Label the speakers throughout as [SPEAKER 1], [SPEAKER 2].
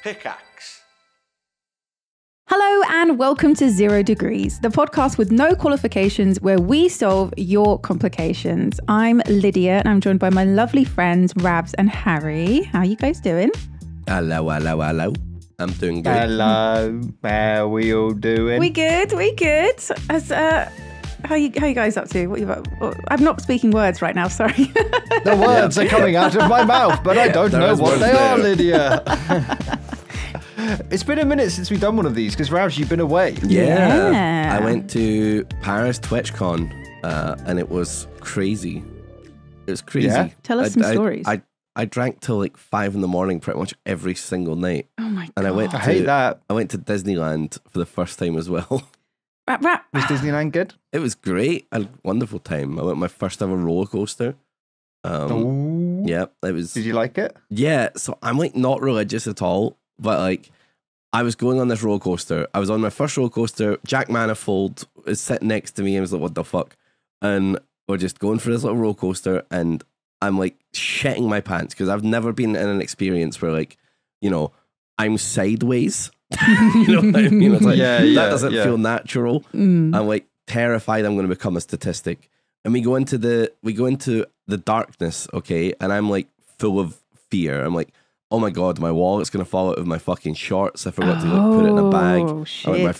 [SPEAKER 1] Pickaxe.
[SPEAKER 2] Hello and welcome to 0 Degrees, the podcast with no qualifications where we solve your complications. I'm Lydia and I'm joined by my lovely friends Ravs and Harry. How are you guys doing?
[SPEAKER 3] Hello. I'm doing good.
[SPEAKER 1] Hello. How we all doing?
[SPEAKER 2] We good. How you guys up to? I'm not speaking words right now, sorry.
[SPEAKER 1] The words are coming out of my mouth, but I don't know what they are, Lydia. It's been a minute since we've done one of these, because Ravs, you've been away.
[SPEAKER 2] Yeah.
[SPEAKER 3] I went to Paris TwitchCon, and it was crazy. It was crazy.
[SPEAKER 1] Yeah?
[SPEAKER 2] Tell us some stories.
[SPEAKER 3] I drank till like 5 a.m. pretty much every single night.
[SPEAKER 2] Oh my God.
[SPEAKER 3] And
[SPEAKER 1] I hate that.
[SPEAKER 3] I went to Disneyland for the first time as well.
[SPEAKER 1] Was Disneyland good?
[SPEAKER 3] It was great. I had a wonderful time. I went on my first ever roller coaster.
[SPEAKER 1] Ooh.
[SPEAKER 3] Yeah, it was.
[SPEAKER 1] Did you like it?
[SPEAKER 3] Yeah, so I'm like not religious at all, but like I was going on this roller coaster. I was on my first roller coaster. Jack Manifold is sitting next to me and was like, "What the fuck?" And we're just going for this little roller coaster, and I'm like shitting my pants because I've never been in an experience where like, you know, I'm sideways. You know what I mean? It's like, that doesn't feel natural. I'm like terrified I'm going to become a statistic. And we go into the darkness, okay? And I'm like full of fear. I'm like, oh my God, my wallet's going to fall out of my fucking shorts. I forgot to like, put it in a bag.
[SPEAKER 2] Shit.
[SPEAKER 3] I'm like,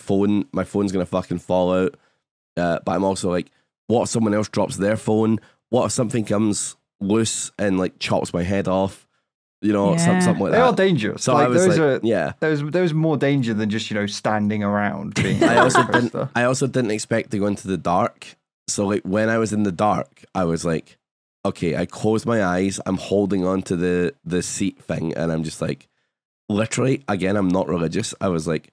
[SPEAKER 3] my phone's going to fucking fall out. But I'm also like, what if someone else drops their phone? What if something comes loose and like chops my head off? You know, something like that.
[SPEAKER 1] They are dangerous.
[SPEAKER 3] So
[SPEAKER 1] like,
[SPEAKER 3] I was like,
[SPEAKER 1] there was more danger than just, standing around. Being
[SPEAKER 3] I also didn't expect to go into the dark. So like when I was in the dark, I was like, okay, I closed my eyes. I'm holding on to the seat thing, and I'm just like, literally, again, I'm not religious. I was like,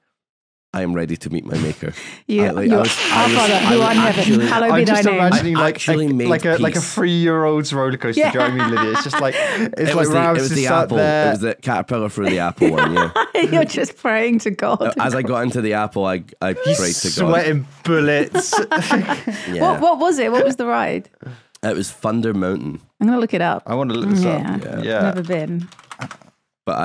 [SPEAKER 3] I am ready to meet my maker.
[SPEAKER 2] Our Father, who art in heaven, hallowed be thy name.
[SPEAKER 1] I'm just imagining like a 3-year-old's roller coaster.
[SPEAKER 2] Yeah.
[SPEAKER 1] Do you know what I mean, Lydia? It's just like
[SPEAKER 3] it was the apple.
[SPEAKER 1] There.
[SPEAKER 3] It was the caterpillar through the apple one. Yeah.
[SPEAKER 2] You're just praying to God.
[SPEAKER 3] As I got into the apple, I prayed to God.
[SPEAKER 1] Sweating bullets.
[SPEAKER 3] Yeah.
[SPEAKER 2] What was it? What was the ride?
[SPEAKER 3] It was Thunder Mountain.
[SPEAKER 2] I'm going to look it up.
[SPEAKER 1] I want to look this up. Yeah.
[SPEAKER 2] Never been.
[SPEAKER 3] But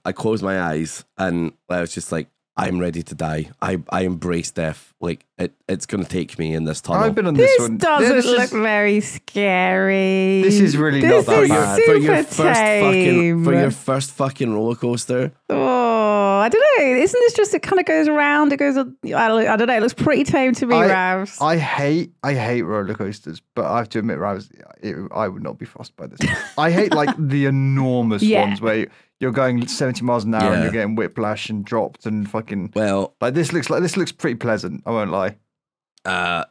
[SPEAKER 3] I closed my eyes and I was just like, I'm ready to die. I embrace death. Like it's gonna take me in this tunnel.
[SPEAKER 1] I've been on this one.
[SPEAKER 2] This doesn't look very scary.
[SPEAKER 1] This is really not that bad.
[SPEAKER 3] For your first fucking roller coaster.
[SPEAKER 2] Oh, I don't know. Isn't this just, it kind of goes around? It goes, I don't know. It looks pretty tame to me, Ravs.
[SPEAKER 1] I hate roller coasters, but I have to admit, Ravs, I would not be fussed by this. I hate like the enormous ones where you're going 70 miles an hour and you're getting whiplash and dropped and fucking.
[SPEAKER 3] Well,
[SPEAKER 1] like this looks pretty pleasant. I won't lie.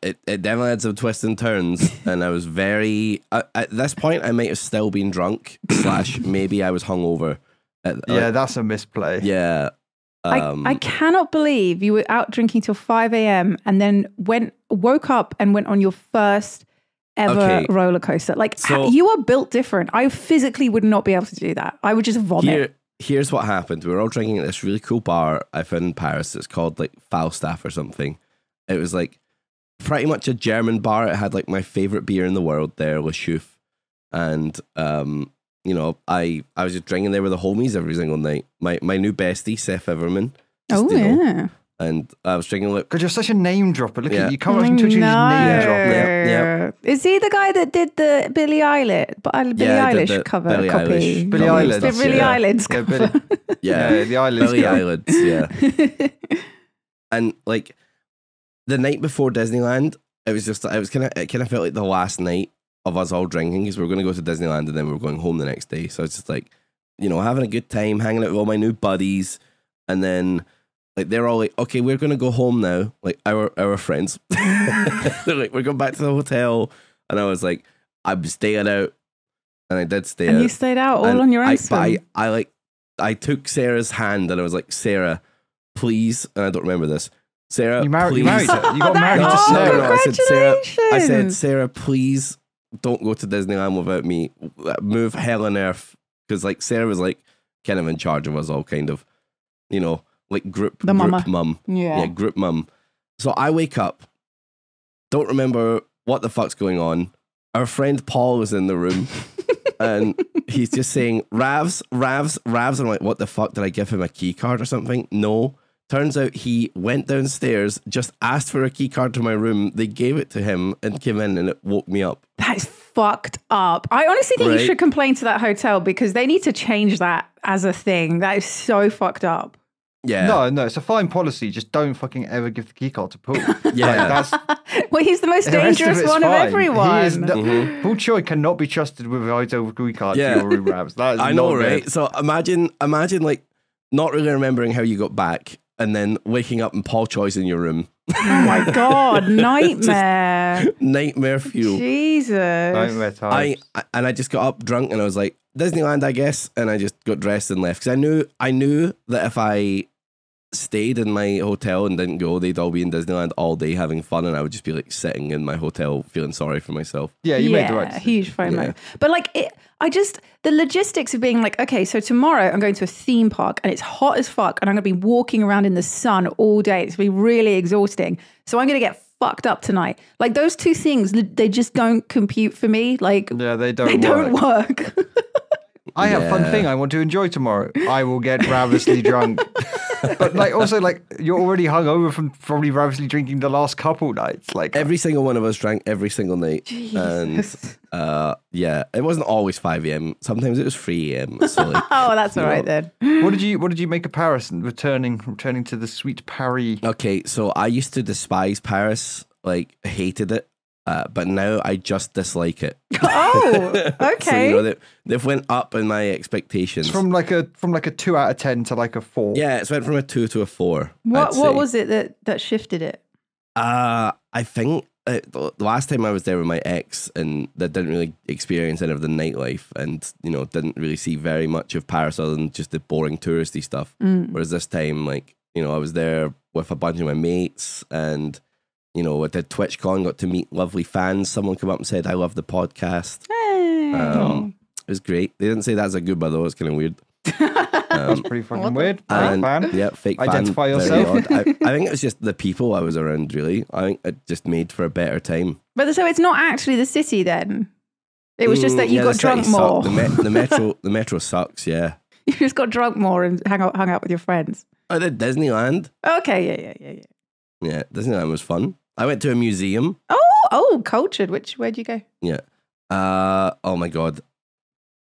[SPEAKER 3] It definitely had some twists and turns, and I was very. At this point, I might have still been drunk. / maybe I was hungover.
[SPEAKER 1] That's a misplay.
[SPEAKER 3] Yeah.
[SPEAKER 2] I cannot believe you were out drinking till 5 a.m. and then woke up and went on your first ever roller coaster. Like, you are built different. I physically would not be able to do that. I would just vomit.
[SPEAKER 3] Here's what happened. We were all drinking at this really cool bar I found in Paris. It's called like Falstaff or something. It was like pretty much a German bar. It had like my favorite beer in the world there, Le Chouffe. And you know, I was just drinking there with the homies every single night. My new bestie, Seth Everman. And I was drinking like...
[SPEAKER 1] Because you're such a name dropper. Look at you. Come on and touch his name dropper.
[SPEAKER 3] Yeah.
[SPEAKER 2] Is he the guy that did the Billie Eilish cover copy?
[SPEAKER 1] Billie Eilish.
[SPEAKER 2] The Billie Eilish cover.
[SPEAKER 1] The Eyelids.
[SPEAKER 3] Billie Eilish, yeah. And like the night before Disneyland, it kind of felt like the last night of us all drinking because we were going to go to Disneyland and then we were going home the next day. So it's just like, you know, having a good time, hanging out with all my new buddies, and then like they're all like, okay, we're going to go home now. Like our friends, they're like, we're going back to the hotel, and I was like, I'm staying out, and I did stay out.
[SPEAKER 2] And you stayed out all on your own.
[SPEAKER 3] But I took Sarah's hand and I was like, Sarah, please, and I don't remember this. Sarah,
[SPEAKER 1] you married
[SPEAKER 3] her. You
[SPEAKER 1] got married to
[SPEAKER 3] Sarah.
[SPEAKER 2] Congratulations.
[SPEAKER 3] I said, Sarah, please don't go to Disneyland without me. Move hell on earth. Because like Sarah was like kind of in charge of us all, kind of, you know, like group mum. Yeah, group mum. So I wake up, don't remember what the fuck's going on. Our friend Paul is in the room, and he's just saying, Ravs. I'm like, what the fuck? Did I give him a key card or something? No. Turns out he went downstairs, just asked for a key card to my room. They gave it to him and came in and it woke me up.
[SPEAKER 2] That is fucked up. I honestly think you should complain to that hotel because they need to change that as a thing. That is so fucked up.
[SPEAKER 3] Yeah.
[SPEAKER 1] No, it's a fine policy. Just don't fucking ever give the key card to Paul.
[SPEAKER 3] Yeah.
[SPEAKER 2] Well, he's the most dangerous one of everyone.
[SPEAKER 1] Paul Choi cannot be trusted with a hotel key card to your room, Ravs. That is
[SPEAKER 3] I know, right?
[SPEAKER 1] Good.
[SPEAKER 3] So imagine like not really remembering how you got back and then waking up and Paul Choi's in your room.
[SPEAKER 2] Oh my God, nightmare.
[SPEAKER 3] Nightmare fuel.
[SPEAKER 2] Jesus.
[SPEAKER 1] Nightmare times.
[SPEAKER 3] I just got up drunk and I was like, Disneyland, I guess. And I just got dressed and left. Because I knew that if I stayed in my hotel and didn't go, they'd all be in Disneyland all day having fun. And I would just be like sitting in my hotel feeling sorry for myself.
[SPEAKER 1] Yeah, you made the right decision.
[SPEAKER 2] Huge FOMO. But like, the logistics of being like, okay, so tomorrow I'm going to a theme park and it's hot as fuck and I'm going to be walking around in the sun all day. It's going to be really exhausting. So I'm going to get fucked up tonight. Like those two things, they just don't compute for me. Like,
[SPEAKER 1] yeah, they don't
[SPEAKER 2] work.
[SPEAKER 1] I have fun thing I want to enjoy tomorrow. I will get ravenously drunk. But like also like you're already hungover from probably ravenously drinking the last couple nights. Like
[SPEAKER 3] every single one of us drank every single night.
[SPEAKER 2] Jesus.
[SPEAKER 3] And it wasn't always 5 a.m. Sometimes it was 3 a.m. So like,
[SPEAKER 2] oh, that's all right then.
[SPEAKER 1] What did you make of Paris and returning to the sweet Paris?
[SPEAKER 3] Okay, so I used to despise Paris, like hated it. But now I just dislike it.
[SPEAKER 2] Oh, okay.
[SPEAKER 3] So, they've went up in my expectations.
[SPEAKER 1] From like a 2 out of 10 to like a 4.
[SPEAKER 3] Yeah, it's went from a 2 to a 4.
[SPEAKER 2] What was it that shifted it?
[SPEAKER 3] I think the last time I was there with my ex, and that didn't really experience any of the nightlife, and didn't really see very much of Paris other than just the boring touristy stuff. Whereas this time, like I was there with a bunch of my mates and. I did TwitchCon, got to meet lovely fans. Someone came up and said, I love the podcast.
[SPEAKER 2] Hey.
[SPEAKER 3] It was great. They didn't say that's a goodbye though. It's kind of weird.
[SPEAKER 1] That's pretty fucking weird.
[SPEAKER 3] And,
[SPEAKER 1] fan.
[SPEAKER 3] Yeah, fake
[SPEAKER 1] Identify
[SPEAKER 3] fan.
[SPEAKER 1] yourself.
[SPEAKER 3] I think it was just the people I was around, really. I think it just made for a better time.
[SPEAKER 2] But so it's not actually the city then? It was just that you got drunk more.
[SPEAKER 3] The metro sucks, yeah.
[SPEAKER 2] You just got drunk more and hung out with your friends.
[SPEAKER 3] I did Disneyland.
[SPEAKER 2] Okay, yeah.
[SPEAKER 3] Yeah, Disneyland was fun. I went to a museum.
[SPEAKER 2] Oh, cultured. Where'd you go?
[SPEAKER 3] Yeah. Oh my God.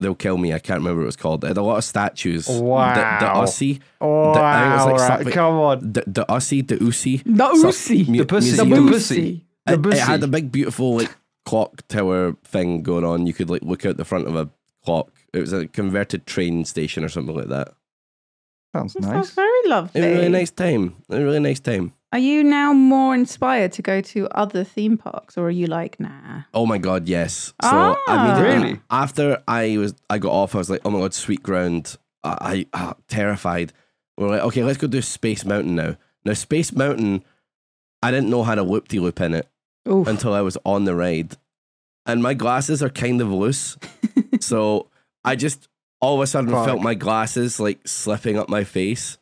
[SPEAKER 3] They'll kill me. I can't remember what it was called. It had a lot of statues.
[SPEAKER 1] Wow.
[SPEAKER 3] The Aussie.
[SPEAKER 1] Oh,
[SPEAKER 3] I think it was like
[SPEAKER 1] right. Come on.
[SPEAKER 3] The Aussie, the Usi.
[SPEAKER 2] The Usi.
[SPEAKER 1] The pussy.
[SPEAKER 3] Museum.
[SPEAKER 1] The pussy.
[SPEAKER 3] It had a big, beautiful like clock tower thing going on. You could like look out the front of a clock. It was a converted train station or something like that.
[SPEAKER 1] Sounds nice.
[SPEAKER 2] Sounds very lovely.
[SPEAKER 3] It was a really nice time.
[SPEAKER 2] Are you now more inspired to go to other theme parks, or are you like, nah?
[SPEAKER 3] Oh my God, yes. So
[SPEAKER 1] really?
[SPEAKER 3] After I got off, I was like, oh my God, sweet ground. I terrified. We're like, okay, let's go do Space Mountain now. Now, Space Mountain, I didn't know had a loop-de-loop in it until I was on the ride. And my glasses are kind of loose. So I just all of a sudden felt my glasses like slipping up my face.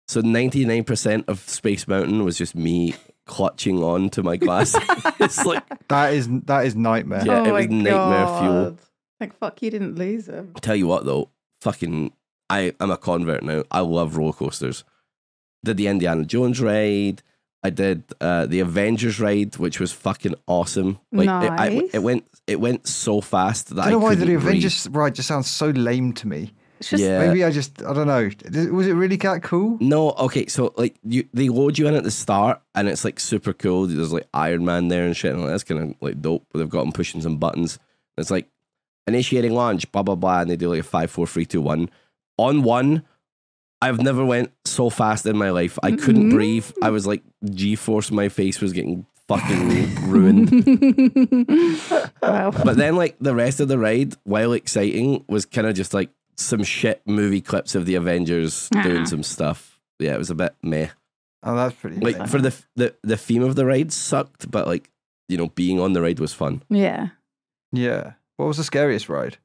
[SPEAKER 3] So 99% of Space Mountain was just me clutching on to my glasses. It's like
[SPEAKER 1] that is nightmare.
[SPEAKER 3] Yeah, it was nightmare fuel.
[SPEAKER 2] Like fuck, you didn't lose them.
[SPEAKER 3] Tell you what though, fucking, I'm a convert now. I love roller coasters. Did the Indiana Jones ride. I did the Avengers ride, which was fucking awesome. Like
[SPEAKER 2] nice.
[SPEAKER 3] It went so fast that
[SPEAKER 1] I don't know why the
[SPEAKER 3] breathe.
[SPEAKER 1] Avengers ride just sounds so lame to me.
[SPEAKER 2] Just,
[SPEAKER 1] maybe I don't know. Was it really that cool?
[SPEAKER 3] No, okay, so like they load you in at the start and it's like super cool. There's like Iron Man there and shit, and like, that's kind of like dope. They've got them pushing some buttons. It's like initiating launch, blah blah blah, and they do like a 5, 4, 3, 2, 1. On one, I've never went so fast in my life. I couldn't breathe. I was like G-force. My face was getting fucking ruined.
[SPEAKER 2] Wow.
[SPEAKER 3] But then like the rest of the ride, while exciting, was kind of just like some shit movie clips of the Avengers doing some stuff. Yeah, it was a bit meh.
[SPEAKER 1] Oh, that's pretty
[SPEAKER 3] like
[SPEAKER 1] nice.
[SPEAKER 3] for the theme of the ride sucked, but like being on the ride was fun.
[SPEAKER 2] Yeah.
[SPEAKER 1] What was the scariest ride?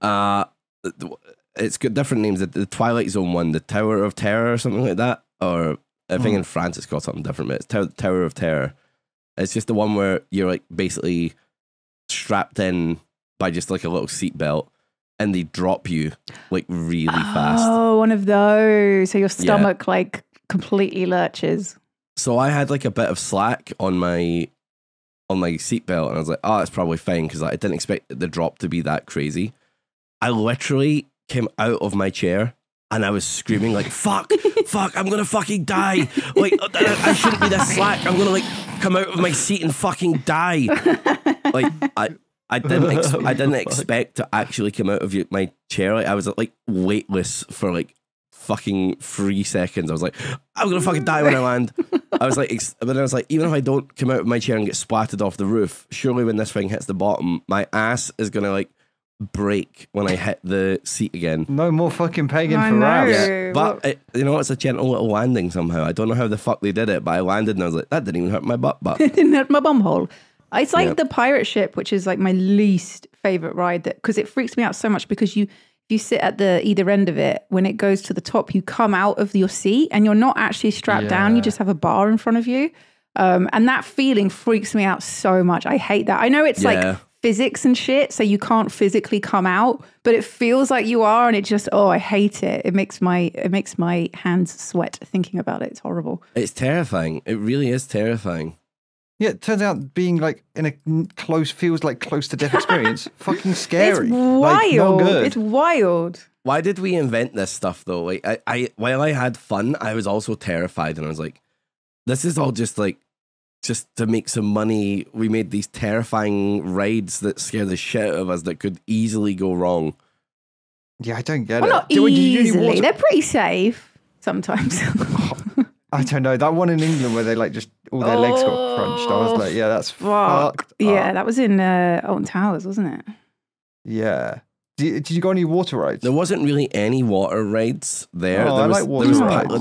[SPEAKER 3] It's got different names. The Twilight Zone one, the Tower of Terror or something like that, or I think in France it's called something different. But it's Tower of Terror. It's just the one where you're like basically strapped in by just like a little seatbelt. and they drop you like really fast.
[SPEAKER 2] Oh, one of those. So your stomach like completely lurches.
[SPEAKER 3] So I had like a bit of slack on my seatbelt, and I was like, oh, it's probably fine because I didn't expect the drop to be that crazy. I literally came out of my chair and I was screaming like, fuck, I'm gonna fucking die. Like, I shouldn't be this slack. I'm gonna like come out of my seat and fucking die. Like, I didn't expect to actually come out of my chair. Like, I was like weightless for like fucking 3 seconds. I was like, I'm gonna fucking die when I land. I was like, even if I don't come out of my chair and get splattered off the roof, surely when this thing hits the bottom, my ass is gonna like break when I hit the seat again.
[SPEAKER 1] No more fucking pegging for Ravs.
[SPEAKER 3] Yeah. But it's a gentle little landing somehow. I don't know how the fuck they did it, but I landed and I was like, that didn't even hurt my butt.
[SPEAKER 2] It didn't hurt my bum hole. It's like the pirate ship, which is like my least favorite ride, because it freaks me out so much because you sit at the either end of it. When it goes to the top, you come out of your seat and you're not actually strapped down. You just have a bar in front of you. And that feeling freaks me out so much. I hate that. I know it's like physics and shit, so you can't physically come out, but it feels like you are, and it just, I hate it. It makes my hands sweat thinking about it. It's horrible.
[SPEAKER 3] It's terrifying. It really is terrifying.
[SPEAKER 1] Yeah, it turns out being like in a close to death experience, fucking scary.
[SPEAKER 2] It's wild.
[SPEAKER 1] Like, not good.
[SPEAKER 2] It's wild.
[SPEAKER 3] Why did we invent this stuff though? Like, while I had fun, I was also terrified, and I was like, this is all just to make some money. We made these terrifying rides that scare the shit out of us that could easily go wrong.
[SPEAKER 1] Yeah, I don't get
[SPEAKER 2] it. Not easily. They're pretty safe sometimes.
[SPEAKER 1] I don't know. That one in England where they like just all their legs got crunched. I was like, yeah, that's fucked.
[SPEAKER 2] Yeah, that was in Alton Towers, wasn't it?
[SPEAKER 1] Yeah. Did you go on any water rides?
[SPEAKER 3] There wasn't really any water rides there.
[SPEAKER 1] Oh,
[SPEAKER 3] there was,
[SPEAKER 1] I like water rides.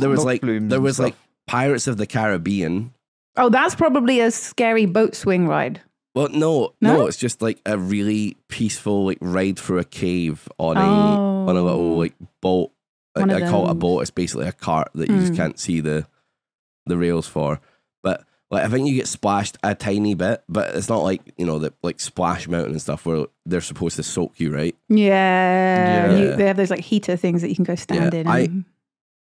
[SPEAKER 3] There was like Pirates of the Caribbean.
[SPEAKER 2] Oh, that's probably a scary boat swing ride.
[SPEAKER 3] Well, no, it's just like a really peaceful like ride through a cave on a little like boat. I call it a boat. It's basically a cart that you just can't see the rails for. But like, I think you get splashed a tiny bit, but it's not like, the like Splash Mountain and stuff where they're supposed to soak you, right?
[SPEAKER 2] Yeah. They have those like heater things that you can go stand in.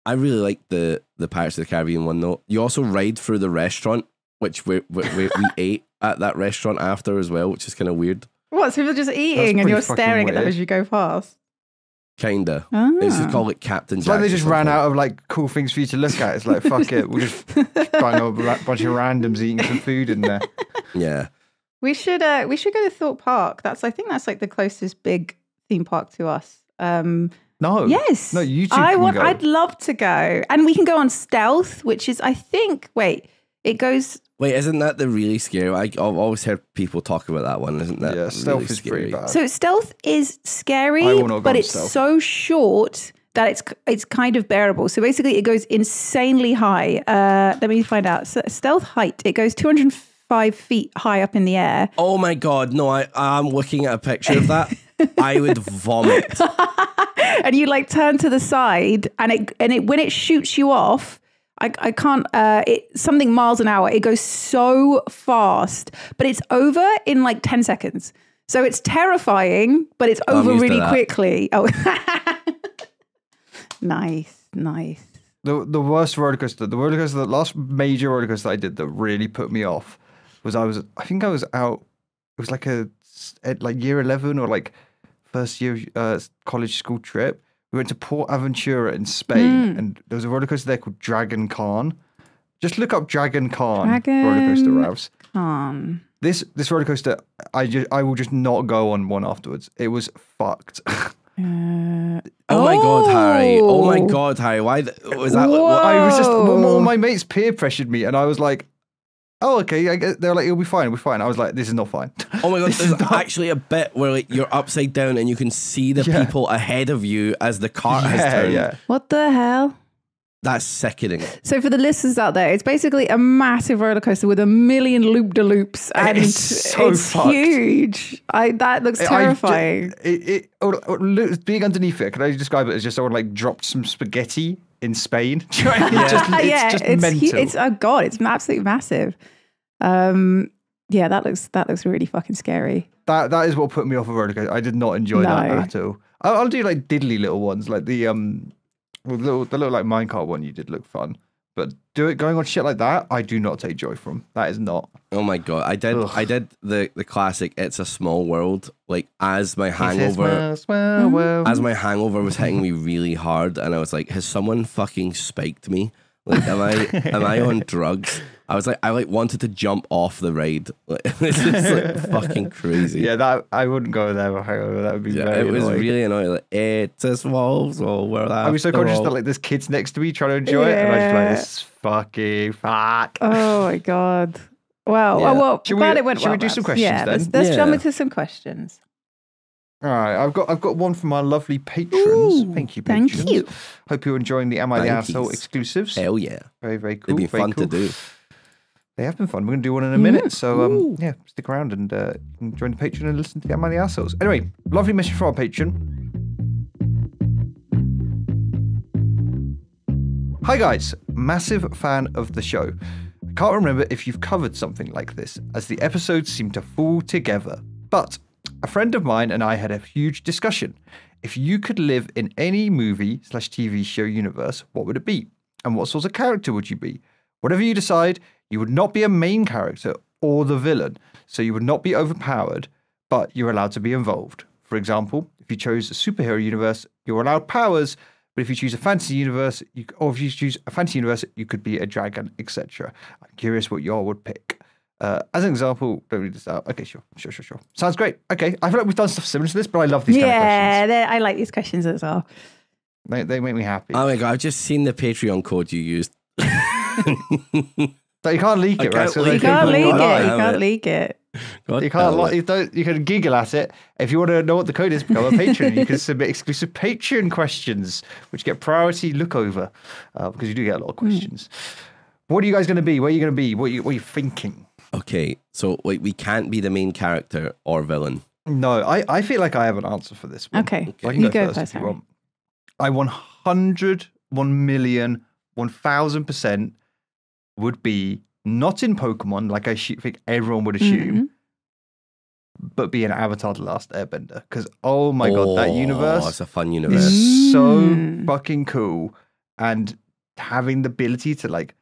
[SPEAKER 3] I really like the Pirates of the Caribbean one though. You also ride through the restaurant, which we ate at that restaurant after as well, which is kind of weird.
[SPEAKER 2] What? So people just eating and you're staring at them as you go past?
[SPEAKER 3] Kinda. It's just called like Captain Jack.
[SPEAKER 1] It's like they just ran out of like cool things for you to look at. It's like, fuck it, we'll just find a bunch of randoms eating some food in there.
[SPEAKER 3] Yeah.
[SPEAKER 2] We should go to Thorpe Park. I think that's like the closest big theme park to us.
[SPEAKER 1] No.
[SPEAKER 2] Yes.
[SPEAKER 1] No, you two can go.
[SPEAKER 2] I'd love to go. And we can go on Stealth, which is, I think, it goes...
[SPEAKER 3] Wait, isn't that the really scary? I've always heard people talk about that one, isn't that?
[SPEAKER 1] Yeah, Stealth is pretty bad.
[SPEAKER 2] So Stealth is scary, but it's so short that it's kind of bearable. So basically it goes insanely high. Let me find out. So Stealth height, it goes 205 feet high up in the air.
[SPEAKER 3] Oh my God, no, I'm looking at a picture of that. I would vomit.
[SPEAKER 2] And you like turn to the side and it when it shoots you off, I can't, something miles an hour. It goes so fast, but it's over in like 10 seconds. So it's terrifying, but it's over really quickly. Oh, nice.
[SPEAKER 1] The worst roller coaster, the last major roller coaster I did that really put me off was I think I was out, it was like like year 11 or like first year college school trip. We went to Port Aventura in Spain, and there was a roller coaster there called Dragon Khan. Just look up Dragon Khan roller coaster, Ravs.
[SPEAKER 2] Khan.
[SPEAKER 1] This roller coaster, I will just not go on one afterwards. It was fucked.
[SPEAKER 3] Oh my God, Harry! Oh my God, Harry! Why was that?
[SPEAKER 1] I was just all my mates peer pressured me, and I was like, "Oh, okay." They're like, "It'll be fine. We're fine." I was like, "This is not fine."
[SPEAKER 3] Oh my God! There's actually a bit where like you're upside down and you can see the people ahead of you as the cart has turned.
[SPEAKER 1] Yeah.
[SPEAKER 2] What the hell?
[SPEAKER 3] That's sickening.
[SPEAKER 2] So for the listeners out there, it's basically a massive roller coaster with a million loop-de-loops, and it's huge. That looks terrifying.
[SPEAKER 1] Being underneath it, can I describe it as just someone like dropped some spaghetti in Spain? It's just mental.
[SPEAKER 2] It's absolutely massive. That looks really fucking scary.
[SPEAKER 1] That is what put me off a roller coaster. I did not enjoy that at all. I'll do like diddly little ones, like the little like minecart one you did look fun. But going on shit like that, I do not take joy from. That is not.
[SPEAKER 3] Oh my god, I did the classic "It's a Small World" like as my hangover was hitting me really hard, and I was like, has someone fucking spiked me? Like, am I on drugs? I was like, I wanted to jump off the ride. Like, it's just like fucking crazy.
[SPEAKER 1] Yeah, that I wouldn't go there with hangover. That would be very
[SPEAKER 3] it was
[SPEAKER 1] annoying.
[SPEAKER 3] Really annoying. Like, it's a small world.
[SPEAKER 1] I was so conscious that like there's kids next to me trying to enjoy it, and I was like, this fucking fuck.
[SPEAKER 2] Oh my god. Well, well, glad it went well.
[SPEAKER 1] Should we do some questions then?
[SPEAKER 2] Let's jump into some questions.
[SPEAKER 1] All right, I've got one from our lovely patrons. Thank you, patrons. Thank you. Hope you're enjoying the Am I the Asshole exclusives.
[SPEAKER 3] Hell yeah.
[SPEAKER 1] Very, very cool.
[SPEAKER 3] They've been fun to do.
[SPEAKER 1] They have been fun. We're going to do one in a minute. So, yeah, stick around and join the Patreon and listen to the Am I the Assholes. Anyway, lovely message from our patron. Hi, guys. Massive fan of the show. I can't remember if you've covered something like this, as the episodes seem to fall together. But a friend of mine and I had a huge discussion. If you could live in any movie/TV show universe, what would it be? And what sort of character would you be? Whatever you decide, you would not be a main character or the villain, so you would not be overpowered, but you're allowed to be involved. For example, if you chose a superhero universe, you're allowed powers, but if you choose a fantasy universe, you could be a dragon, etc. I'm curious what y'all would pick. As an example, don't read this out. Okay, sure. Sounds great. Okay, I feel like we've done stuff similar to this, but I love these kind of questions.
[SPEAKER 2] Yeah, I like these questions as well.
[SPEAKER 1] They make me happy.
[SPEAKER 3] Oh my god, I've just seen the Patreon code you used.
[SPEAKER 1] But you can't leak it, right?
[SPEAKER 2] You can't leak it.
[SPEAKER 1] You can't. You can giggle at it. If you want to know what the code is, become a patron. You can submit exclusive Patreon questions, which get priority look over, because you do get a lot of questions. What are you guys going to be? Where are you going to be? What are you thinking?
[SPEAKER 3] Okay, so we can't be the main character or villain.
[SPEAKER 1] No, I feel like I have an answer for this one.
[SPEAKER 2] Okay,
[SPEAKER 1] I can go first if you want. I 100, 1 million, 1,000% would be not in Pokemon, like I think everyone would assume, but be an Avatar: The Last Airbender. Because, oh my god, that universe.
[SPEAKER 3] It's a fun universe.
[SPEAKER 1] Is so fucking cool. And having the ability to like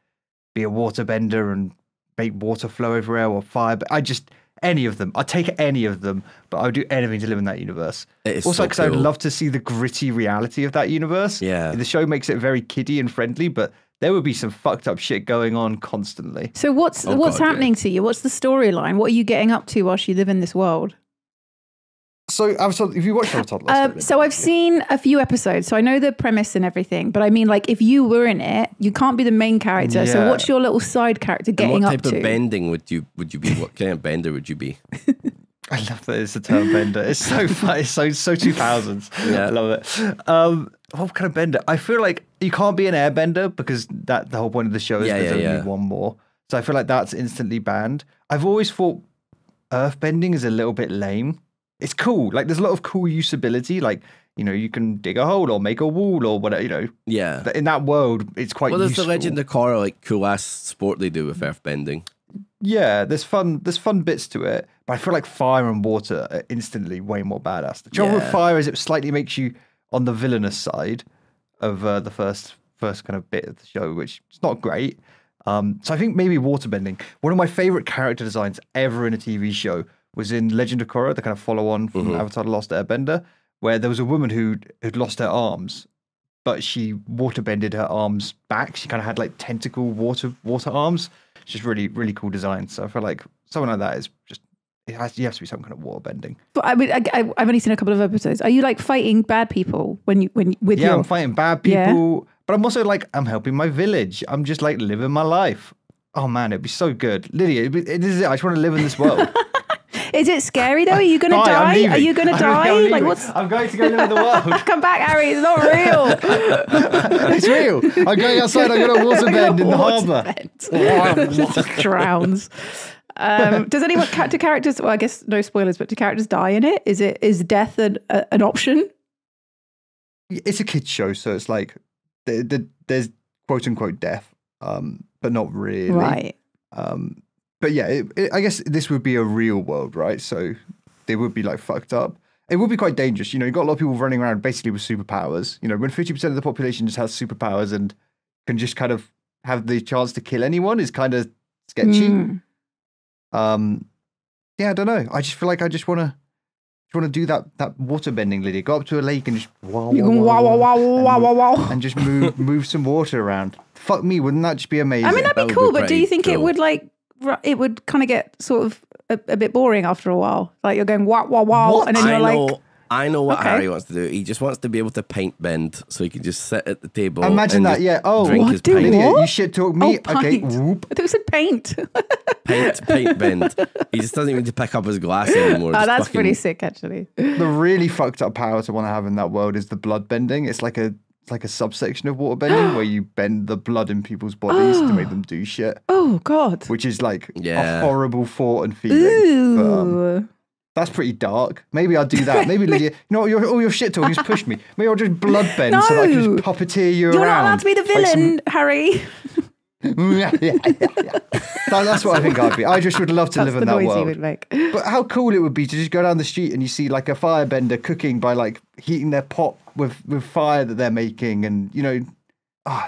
[SPEAKER 1] be a waterbender and make water flow everywhere or fire, but any of them. I'd take any of them, but I would do anything to live in that universe. Also, because I would love to see the gritty reality of that universe.
[SPEAKER 3] Yeah.
[SPEAKER 1] The show makes it very kiddie and friendly, but there would be some fucked up shit going on constantly.
[SPEAKER 2] So what's happening to you? What's the storyline? What are you getting up to whilst you live in this world?
[SPEAKER 1] So, if you watched Avatar: The Last Airbender,
[SPEAKER 2] so I've seen a few episodes, so I know the premise and everything. But I mean, like, if you were in it, you can't be the main character. Yeah. So, what's your little side character getting up to?
[SPEAKER 3] What type of bending would you be? What kind of bender would you be?
[SPEAKER 1] I love that it's a term bender. It's so fun. It's so 2000s. Yeah, I love it. What kind of bender? I feel like you can't be an airbender because the whole point of the show is there's only one more. So I feel like that's instantly banned. I've always thought earthbending is a little bit lame. It's cool. Like, there's a lot of cool usability. Like, you know, you can dig a hole or make a wall or whatever, you know.
[SPEAKER 3] Yeah.
[SPEAKER 1] But in that world, it's quite
[SPEAKER 3] there's
[SPEAKER 1] useful.
[SPEAKER 3] the Legend of Korra, like, cool-ass sport they do with earthbending.
[SPEAKER 1] Yeah, there's fun bits to it. But I feel like fire and water are instantly way more badass. The trouble with fire is it slightly makes you on the villainous side of the first kind of bit of the show, which is not great. So I think maybe waterbending. One of my favorite character designs ever in a TV show was in Legend of Korra, the kind of follow-on from Avatar: The Last Airbender, where there was a woman who'd lost her arms, but she waterbended her arms back. She kind of had like tentacle water arms. It's just really, really cool design. So I feel like someone like that is just, you have to be some kind of waterbending. But
[SPEAKER 2] I mean, I've only seen a couple of episodes. Are you like fighting bad people
[SPEAKER 1] I'm fighting bad people, but I'm also like, I'm helping my village. I'm just like living my life. Oh man, it'd be so good. Lydia, this is it. I just want to live in this world.
[SPEAKER 2] Is it scary though? Are you going to die? Are you going to die?
[SPEAKER 1] I'm going to go live in the world.
[SPEAKER 2] Come back, Harry. It's not real.
[SPEAKER 1] It's real. I'm going outside. I'm going to waterbend in the harbour.
[SPEAKER 2] Just drowns. Does anyone do characters? Well, I guess no spoilers, but do characters die in it? Is death an option?
[SPEAKER 1] It's a kids show, so it's like there's quote unquote death, but not really.
[SPEAKER 2] Right.
[SPEAKER 1] But yeah, I guess this would be a real world, right? So they would be like fucked up. it would be quite dangerous. You know, you've got a lot of people running around basically with superpowers. You know, when 50% of the population just has superpowers and can just kind of have the chance to kill anyone is kind of sketchy. Yeah, I don't know. I just feel like I just want to do that water bending, Lydia. Go up to a lake and just and just move some water around. Fuck me, wouldn't that just be amazing?
[SPEAKER 2] I mean, that'd be cool, but do you think it would kind of get sort of a bit boring after a while? Like you're going wow, and then you're
[SPEAKER 3] I know what Harry wants to do. He just wants to be able to paint bend so he can just sit at the table.
[SPEAKER 1] Imagine that, yeah. Oh,
[SPEAKER 3] drink his
[SPEAKER 2] pint.
[SPEAKER 1] Lydia, you shit talk me. Okay,
[SPEAKER 2] whoop. I thought it said paint.
[SPEAKER 3] paint bend. He just doesn't need to pick up his glass anymore.
[SPEAKER 2] Oh, that's pretty sick, actually.
[SPEAKER 1] The really fucked up power to want to have in that world is the blood bending. It's like a subsection of water bending where you bend the blood in people's bodies to make them do shit.
[SPEAKER 2] Oh, God.
[SPEAKER 1] Which is like
[SPEAKER 3] a
[SPEAKER 1] horrible thought and feeling.
[SPEAKER 2] Ooh.
[SPEAKER 1] But, that's pretty dark. Maybe I'll do that. Maybe, Lydia, you know what, all your shit talking has pushed me. Maybe I'll just blood bend so that I can just puppeteer you around.
[SPEAKER 2] You're not allowed to be the villain, Harry.
[SPEAKER 1] That's what I think I'd be. I just would love to live in that world.
[SPEAKER 2] Would make.
[SPEAKER 1] But how cool it would be to just go down the street and you see like a firebender cooking by like heating their pot with fire that they're making, and you know,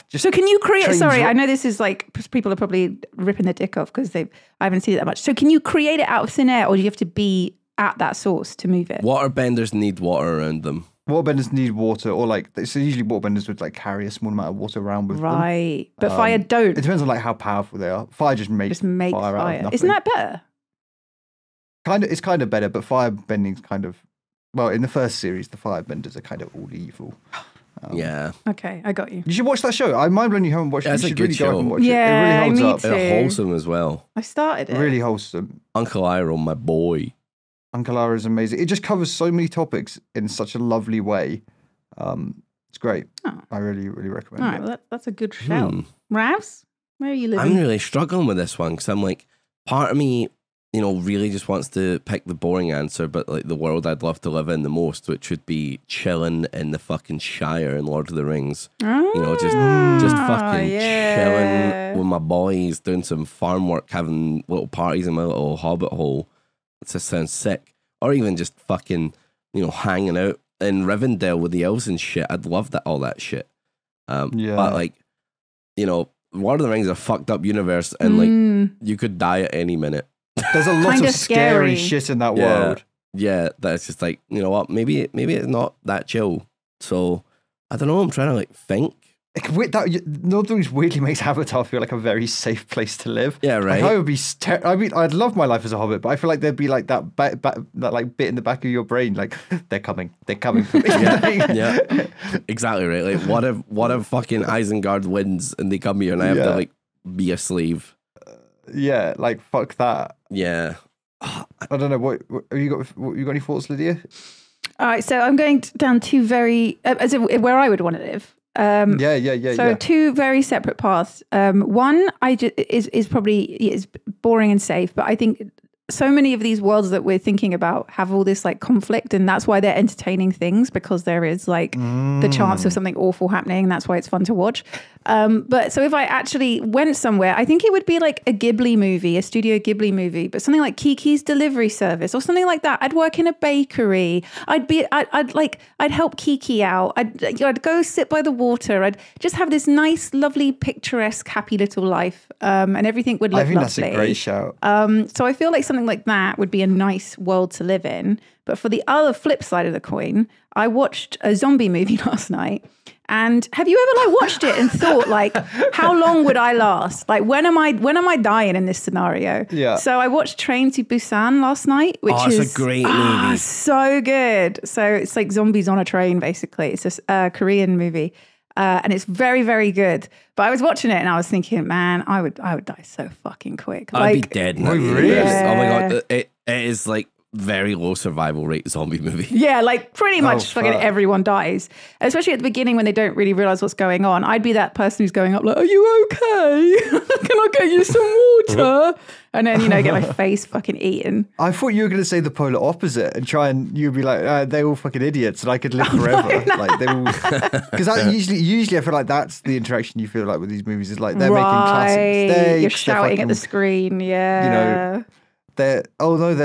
[SPEAKER 1] just.
[SPEAKER 2] So can you create? Sorry, I know this is like people are probably ripping their dick off because I haven't seen it that much. So can you create it out of thin air, or do you have to be at that source to move it?
[SPEAKER 3] Waterbenders need water around them.
[SPEAKER 1] Waterbenders need water, or like so usually waterbenders would like carry a small amount of water around with them.
[SPEAKER 2] Right, but fire don't.
[SPEAKER 1] It depends on like how powerful they are. Fire just makes fire out of nothing.
[SPEAKER 2] Isn't that better?
[SPEAKER 1] It's kind of better, but firebending's kind of, well, in the first series, the firebenders are kind of all evil.
[SPEAKER 3] Yeah.
[SPEAKER 2] Okay, I got you.
[SPEAKER 1] You should watch that show. I mind when you haven't watched it. You should really go up and watch
[SPEAKER 2] it.
[SPEAKER 1] Yeah, it really holds up.
[SPEAKER 2] Too.
[SPEAKER 3] It's wholesome as well.
[SPEAKER 2] I started it.
[SPEAKER 1] Really wholesome.
[SPEAKER 3] Uncle Iroh, my boy.
[SPEAKER 1] Uncle Iroh is amazing. It just covers so many topics in such a lovely way. It's great. Oh. I really, really recommend it.
[SPEAKER 2] All right, well, that's a good shout. Ravs, where are you living?
[SPEAKER 3] I'm really struggling with this one because I'm like, part of me, you know, really just wants to pick the boring answer, but like the world I'd love to live in the most, which would be chilling in the fucking Shire in Lord of the Rings. You know, just fucking chilling with my boys, doing some farm work, having little parties in my little hobbit hole. It just sounds sick. Or even just fucking, you know, hanging out in Rivendell with the elves and shit. I'd love all that shit. But like, you know, Lord of the Rings is a fucked up universe, and like you could die at any minute.
[SPEAKER 1] There's a lot of scary shit in that world.
[SPEAKER 3] Yeah, that's just like, you know what, maybe it's not that chill. So I don't know, I'm trying to like think.
[SPEAKER 1] Lord of the Rings weirdly makes Avatar feel like a very safe place to live.
[SPEAKER 3] Yeah, right.
[SPEAKER 1] Like I would be. I'd love my life as a hobbit, but I feel like there'd be like that like bit in the back of your brain, like they're coming for me.
[SPEAKER 3] yeah, exactly right. Like what if fucking Isengard wins and they come here and I have to like be a slave?
[SPEAKER 1] Yeah, like fuck that.
[SPEAKER 3] Yeah.
[SPEAKER 1] I don't know. What have you got? You got any thoughts, Lydia?
[SPEAKER 2] All right, so I'm going down two very where I would want to live. So two very separate paths. One is probably boring and safe, but I think so many of these worlds that we're thinking about have all this like conflict, and that's why they're entertaining things, because there is like the chance of something awful happening, and that's why it's fun to watch. But so if I actually went somewhere, I think it would be like a Ghibli movie, a Studio Ghibli movie, but something like Kiki's Delivery Service or something like that. I'd work in a bakery. I'd help Kiki out. I'd go sit by the water. I'd just have this nice, lovely, picturesque, happy little life, and everything would look lovely.
[SPEAKER 1] I think that's a great shout.
[SPEAKER 2] So I feel like something like that would be a nice world to live in. But for the other flip side of the coin, I watched a zombie movie last night. And have you ever like watched it and thought like, how long would I last? Like, when am I dying in this scenario?
[SPEAKER 1] Yeah.
[SPEAKER 2] So I watched Train to Busan last night, which is
[SPEAKER 3] a great movie.
[SPEAKER 2] So good. So it's like zombies on a train, basically. It's a Korean movie. And it's very, very good. But I was watching it and I was thinking, man, I would die so fucking quick.
[SPEAKER 3] I'd be dead in that
[SPEAKER 1] really?
[SPEAKER 3] Yeah. Oh my God. It is like very low survival rate zombie movie.
[SPEAKER 2] Yeah, like pretty much fucking everyone dies. Especially at the beginning when they don't really realize what's going on. I'd be that person who's going up like, are you okay? Can I get you some water? And then, get my face fucking eaten.
[SPEAKER 1] I thought you were going to say the polar opposite and try and you'd be like, they're all fucking idiots and I could live forever. No. Like they all, because usually I feel like that's the interaction you feel like with these movies is like they're making classic mistakes.
[SPEAKER 2] You're shouting at the screen, yeah.
[SPEAKER 1] their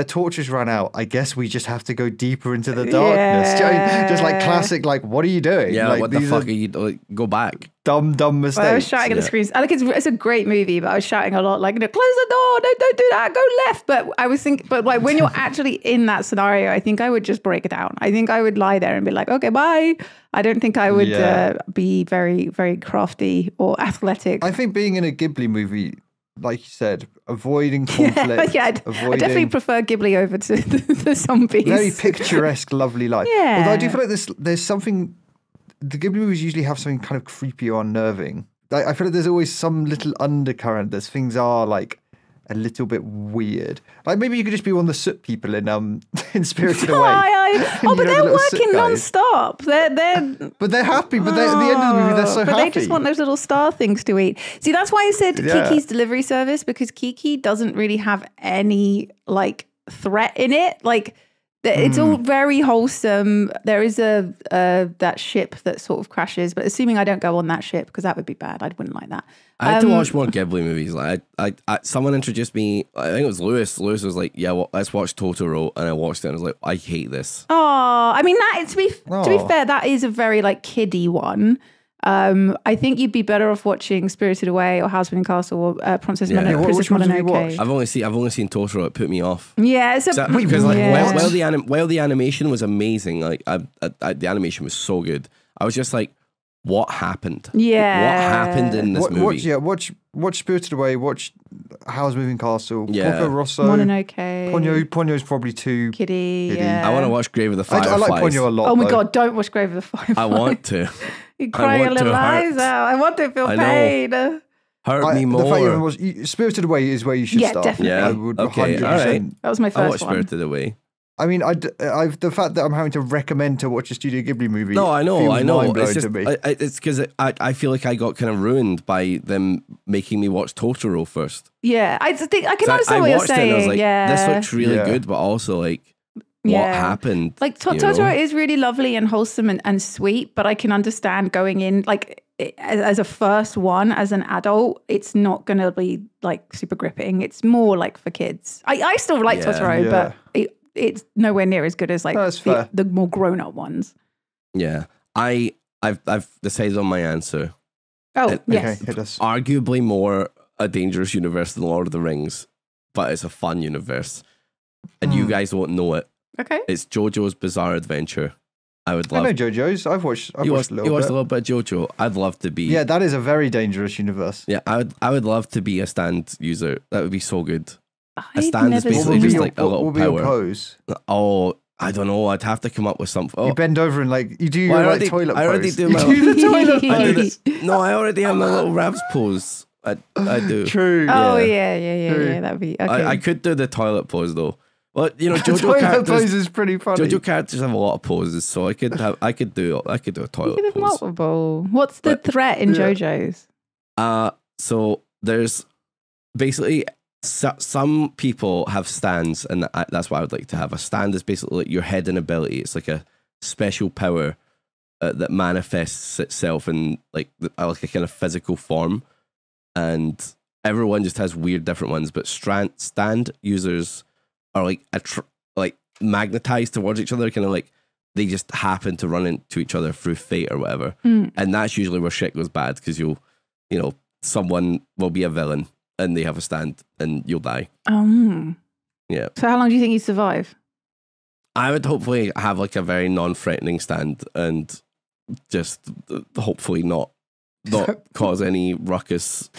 [SPEAKER 1] torches ran out. I guess we just have to go deeper into the darkness. Yeah. Just like classic, like, what are you doing?
[SPEAKER 3] Yeah,
[SPEAKER 1] like,
[SPEAKER 3] what the fuck are you doing? Go back.
[SPEAKER 1] Dumb mistakes.
[SPEAKER 2] Well, I was shouting at the screens. I think it's a great movie, but I was shouting a lot, like, close the door, don't do that, go left. But I was thinking, but like when you're actually in that scenario, I think I would just break it down. I think I would lie there and be like, okay, bye. I don't think I would be very, very crafty or athletic.
[SPEAKER 1] I think being in a Ghibli movie, like you said, avoiding conflict.
[SPEAKER 2] I definitely prefer Ghibli over to the zombies.
[SPEAKER 1] Very picturesque, lovely life.
[SPEAKER 2] Yeah.
[SPEAKER 1] Although I do feel like there's something, the Ghibli movies usually have something kind of creepy or unnerving. Like, I feel like there's always some little undercurrent that things are like a little bit weird. Like maybe you could just be one of the soot people in Spirited Away.
[SPEAKER 2] But they're working non-stop.
[SPEAKER 1] But they're happy. But at the end of the movie, they're so happy.
[SPEAKER 2] But they just want those little star things to eat. See, that's why I said Kiki's delivery service, because Kiki doesn't really have any like threat in it. Like it's all very wholesome. There is that ship that sort of crashes, but assuming I don't go on that ship, because that would be bad. I wouldn't like that.
[SPEAKER 3] I had to watch more Ghibli movies. Like I someone introduced me. I think it was Lewis. Lewis was like, "Yeah, well, let's watch Totoro," and I watched it and I was like, "I hate this."
[SPEAKER 2] Oh, I mean, to be fair, that is a very like kiddie one. I think you'd be better off watching Spirited Away or House Moving Castle or Princess Mononoke.
[SPEAKER 3] I've only seen Totoro. It put me off.
[SPEAKER 2] Yeah,
[SPEAKER 3] because while the animation was amazing, like the animation was so good, I was just like, what happened?
[SPEAKER 2] Yeah,
[SPEAKER 3] what happened in this movie?
[SPEAKER 1] Watch Spirited Away. Watch Howl's Moving Castle.
[SPEAKER 3] Yeah,
[SPEAKER 1] Porco Rosso.
[SPEAKER 2] Mononoke.
[SPEAKER 1] Ponyo's probably too
[SPEAKER 2] kiddie. Yeah.
[SPEAKER 3] I want to watch Grave of the Fireflies.
[SPEAKER 1] I like Ponyo a lot.
[SPEAKER 2] Oh my god, don't watch Grave of the Fireflies.
[SPEAKER 3] I want to.
[SPEAKER 2] You're crying your little eyes out. I want to feel pain.
[SPEAKER 3] Hurt me more.
[SPEAKER 1] Spirited Away is where you should start.
[SPEAKER 2] Definitely.
[SPEAKER 1] I would 100%.
[SPEAKER 3] All right.
[SPEAKER 2] That was my first
[SPEAKER 3] watched Spirited Away.
[SPEAKER 1] I mean, the fact that I'm having to recommend to watch a Studio Ghibli movie.
[SPEAKER 3] No, I know.
[SPEAKER 1] It's just,
[SPEAKER 3] it's because I feel like I got kind of ruined by them making me watch Totoro first.
[SPEAKER 2] Yeah, I can understand what you're saying.
[SPEAKER 3] I was like, this looks really good, but also like, what happened?
[SPEAKER 2] Like Totoro is really lovely and wholesome and sweet, but I can understand going in like as a first one as an adult, it's not going to be like super gripping. It's more like for kids. I still like Totoro, but it's nowhere near as good as like the more grown up ones.
[SPEAKER 3] Yeah, I've decided on my answer.
[SPEAKER 2] Oh, yes.
[SPEAKER 1] Okay,
[SPEAKER 3] arguably more a dangerous universe than Lord of the Rings, but it's a fun universe, and you guys won't know it.
[SPEAKER 2] Okay,
[SPEAKER 3] it's JoJo's Bizarre Adventure. I know
[SPEAKER 1] JoJo's. I've watched a
[SPEAKER 3] little bit of JoJo. I'd love to be.
[SPEAKER 1] Yeah, that is a very dangerous universe.
[SPEAKER 3] Yeah, I would love to be a stand user. That would be so good.
[SPEAKER 2] A stand is basically
[SPEAKER 3] just like a little
[SPEAKER 1] power. What will be your pose?
[SPEAKER 3] Oh, I don't know. I'd have to come up with something. Oh.
[SPEAKER 1] You bend over and like you do your toilet pose.
[SPEAKER 3] I already do my
[SPEAKER 1] toilet pose.
[SPEAKER 3] No, I already have my little Ravs pose. I do.
[SPEAKER 1] True.
[SPEAKER 2] Oh yeah. That'd be okay.
[SPEAKER 3] I could do the toilet pose though. Well, you know,
[SPEAKER 1] JoJo characters is pretty funny.
[SPEAKER 3] JoJo characters have a lot of poses, so I could do a toilet pose.
[SPEAKER 2] Multiple. What's the threat in JoJo's?
[SPEAKER 3] So there's basically some people have stands, and that's what I would like to have. A stand is basically like your hidden ability. It's like a special power that manifests itself in like a kind of physical form, and everyone just has weird different ones. But stand users are like magnetized towards each other, kind of like they just happen to run into each other through fate or whatever, and that's usually where shit goes bad because someone will be a villain and they have a stand and you'll die. Yeah.
[SPEAKER 2] So how long do you think you survive?
[SPEAKER 3] I would hopefully have like a very non-threatening stand and just hopefully not cause any ruckus.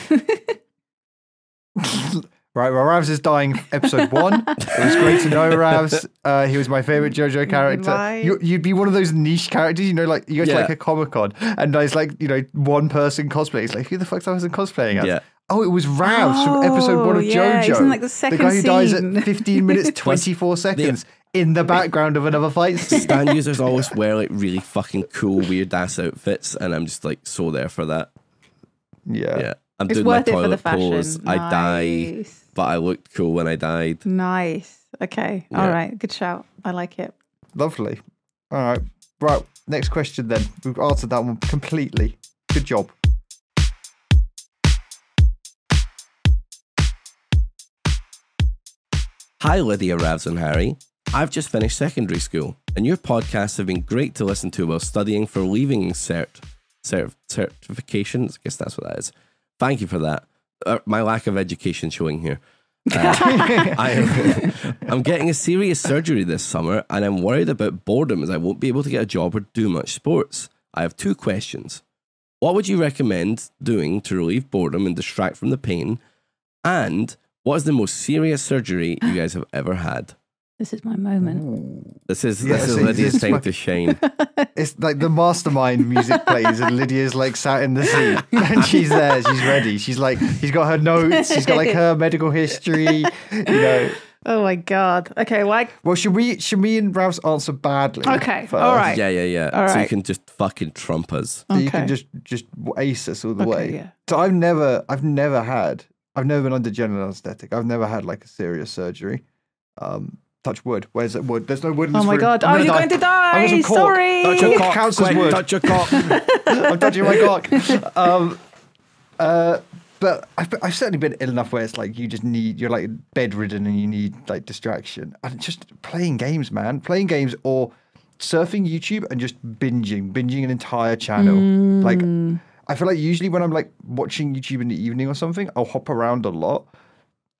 [SPEAKER 1] Right, well, Ravs is dying episode 1. It was great to know Ravs. He was my favorite JoJo character. You'd be one of those niche characters, like you go to like a Comic-Con and there's like, one person cosplaying. It's like, who the fuck's that person cosplaying as? Yeah. Oh, it was Ravs from episode 1 of JoJo.
[SPEAKER 2] He's in like the second
[SPEAKER 1] the guy who
[SPEAKER 2] scene.
[SPEAKER 1] dies at 15 minutes, 24 seconds in the background of another fight scene.
[SPEAKER 3] Stand users always wear like really fucking cool, weird ass outfits, and I'm just like so there for that.
[SPEAKER 1] Yeah.
[SPEAKER 3] I'm doing my toilet pose. I die, but I looked cool when I died.
[SPEAKER 2] Nice. Okay. Yeah. All right. Good shout. I like it.
[SPEAKER 1] Lovely. All right. Right. Next question then. We've answered that one completely. Good job.
[SPEAKER 3] Hi, Lydia, Ravs, and Harry. I've just finished secondary school, and your podcasts have been great to listen to while studying for leaving certifications. I guess that's what that is. Thank you for that. My lack of education showing here. I'm getting a serious surgery this summer, and I'm worried about boredom as I won't be able to get a job or do much sports. I have 2 questions. What would you recommend doing to relieve boredom and distract from the pain? And what is the most serious surgery you guys have ever had?
[SPEAKER 2] This is my moment.
[SPEAKER 3] This is Lydia's time to shine.
[SPEAKER 1] It's like the mastermind music plays and Lydia's like sat in the seat and she's there, she's ready. She's like, she's got her notes, she's got like her medical history, you know.
[SPEAKER 2] Oh my God. Okay,
[SPEAKER 1] well, should we and Ravs answer badly?
[SPEAKER 2] Okay, first? All right.
[SPEAKER 3] Yeah.
[SPEAKER 2] All right.
[SPEAKER 3] So you can just fucking trump us.
[SPEAKER 1] So you can just ace us all the way.
[SPEAKER 2] Yeah.
[SPEAKER 1] So I've never been under general anesthetic. I've never had like a serious surgery. Touch wood. Where's it wood? There's no wood in this room.
[SPEAKER 2] Oh my God. Oh, you're going to die. Sorry.
[SPEAKER 3] Touch your cock.
[SPEAKER 1] Counts as wood.
[SPEAKER 3] Touch your cock.
[SPEAKER 1] I'm touching my cock. But I've certainly been ill enough where it's like you're like bedridden and you need like distraction. And just playing games, man. Playing games or surfing YouTube and just binging an entire channel. Like I feel like usually when I'm like watching YouTube in the evening or something, I'll hop around a lot.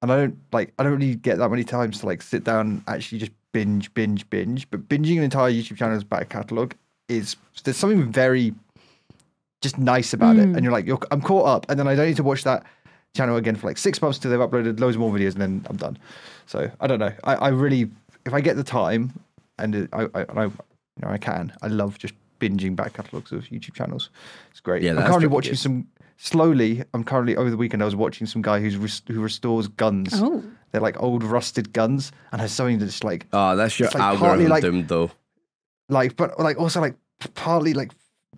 [SPEAKER 1] And I don't really get that many times to like sit down and actually just binge. But binging an entire YouTube channel's back catalogue there's something very just nice about it. And you're like, I'm caught up, and then I don't need to watch that channel again for like 6 months till they've uploaded loads more videos, and then I'm done. So I don't know. I really, if I get the time, and I can, I love just binging back catalogues of YouTube channels. It's great.
[SPEAKER 3] Yeah,
[SPEAKER 1] I'm currently watching some. Slowly, over the weekend I was watching some guy who restores guns. Oh. They're like old rusted guns, and has something that's like.
[SPEAKER 3] Oh, that's your algorithm doomed though.
[SPEAKER 1] Like, but like also like partly like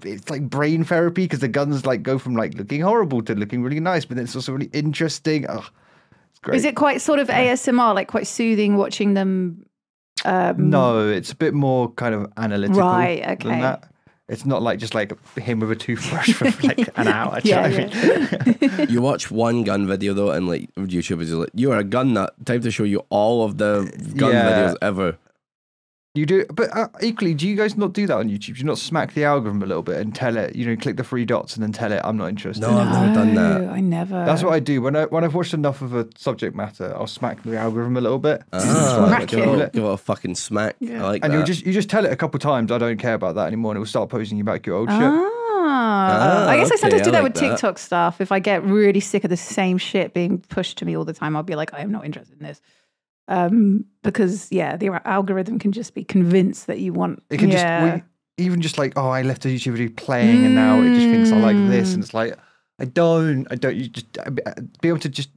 [SPEAKER 1] it's like brain therapy because the guns like go from like looking horrible to looking really nice, but then it's also really interesting. Oh, it's great.
[SPEAKER 2] Is it quite sort of ASMR, like quite soothing watching them?
[SPEAKER 1] No, it's a bit more kind of analytical.
[SPEAKER 2] Right. Okay.
[SPEAKER 1] Than that. It's not like just like him with a toothbrush for like an hour.
[SPEAKER 3] You watch one gun video though, and like YouTube is like, you are a gun nut. Time to show you all of the gun videos ever.
[SPEAKER 1] You do, but equally, do you guys not do that on YouTube? Do you not smack the algorithm a little bit and tell it, click the 3 dots and then tell it, I'm not interested?
[SPEAKER 3] No, I've never done that.
[SPEAKER 2] I never.
[SPEAKER 1] That's what I do. When I've watched enough of a subject matter, I'll smack the algorithm a little bit.
[SPEAKER 2] Smack it.
[SPEAKER 3] Give it a fucking smack. Yeah. I like
[SPEAKER 1] and
[SPEAKER 3] that.
[SPEAKER 1] you just tell it a couple times, I don't care about that anymore, and it will start posting you back your old shit.
[SPEAKER 2] I guess I sometimes do that with TikTok stuff. If I get really sick of the same shit being pushed to me all the time, I'll be like, I am not interested in this. Because the algorithm can just be convinced that you want.
[SPEAKER 1] It can just even just like, oh, I left a YouTube video playing and now it just thinks I like this, and it's like, I don't. You just be able to just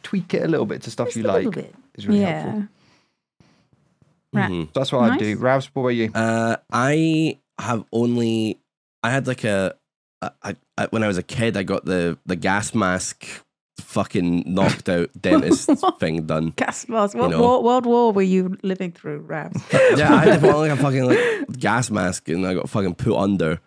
[SPEAKER 1] tweak it a little bit to stuff just you like is really helpful.
[SPEAKER 2] Mm-hmm.
[SPEAKER 1] So that's what I do. Ravs, what about you?
[SPEAKER 3] I had like when I was a kid, I got the gas mask fucking knocked out dentist thing done.
[SPEAKER 2] Gas mask. What World War were you living through, Ravs?
[SPEAKER 3] Yeah, I had to put on like a fucking like gas mask, and I got fucking put under.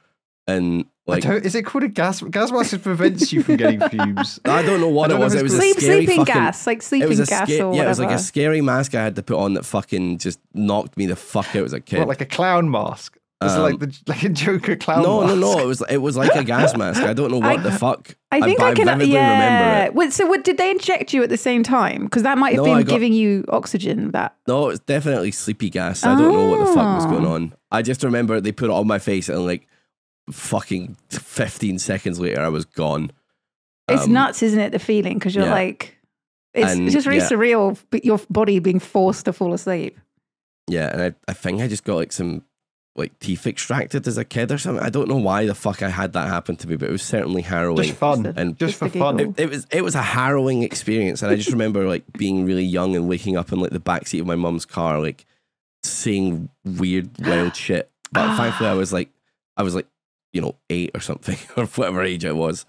[SPEAKER 3] And like,
[SPEAKER 1] is it called a gas mask? That prevents you from getting fumes.
[SPEAKER 3] I don't know what it was. It was
[SPEAKER 2] sleeping gas, like sleeping gas or whatever.
[SPEAKER 3] Yeah, it was like a scary mask I had to put on that fucking just knocked me the fuck out as a kid.
[SPEAKER 1] What, like a clown mask? Is it like a Joker clown mask?
[SPEAKER 3] No. It was like a gas mask. I don't know what the fuck.
[SPEAKER 2] I think I can
[SPEAKER 3] vividly remember it.
[SPEAKER 2] Wait, so did they inject you at the same time? Because that might have been giving you oxygen.
[SPEAKER 3] No, it's definitely sleepy gas. I don't know what the fuck was going on. I just remember they put it on my face and like fucking 15 seconds later I was gone.
[SPEAKER 2] It's nuts, isn't it? The feeling, because you're like, it's just really surreal. Your body being forced to fall asleep.
[SPEAKER 3] Yeah, and I think I just got like some like teeth extracted as a kid or something. I don't know why the fuck I had that happen to me, but it was certainly harrowing.
[SPEAKER 1] Just fun. And just for fun.
[SPEAKER 3] It was a harrowing experience. And I just remember like being really young and waking up in like the backseat of my mum's car, like seeing weird, wild shit. But thankfully I was like, 8 or something, or whatever age I was.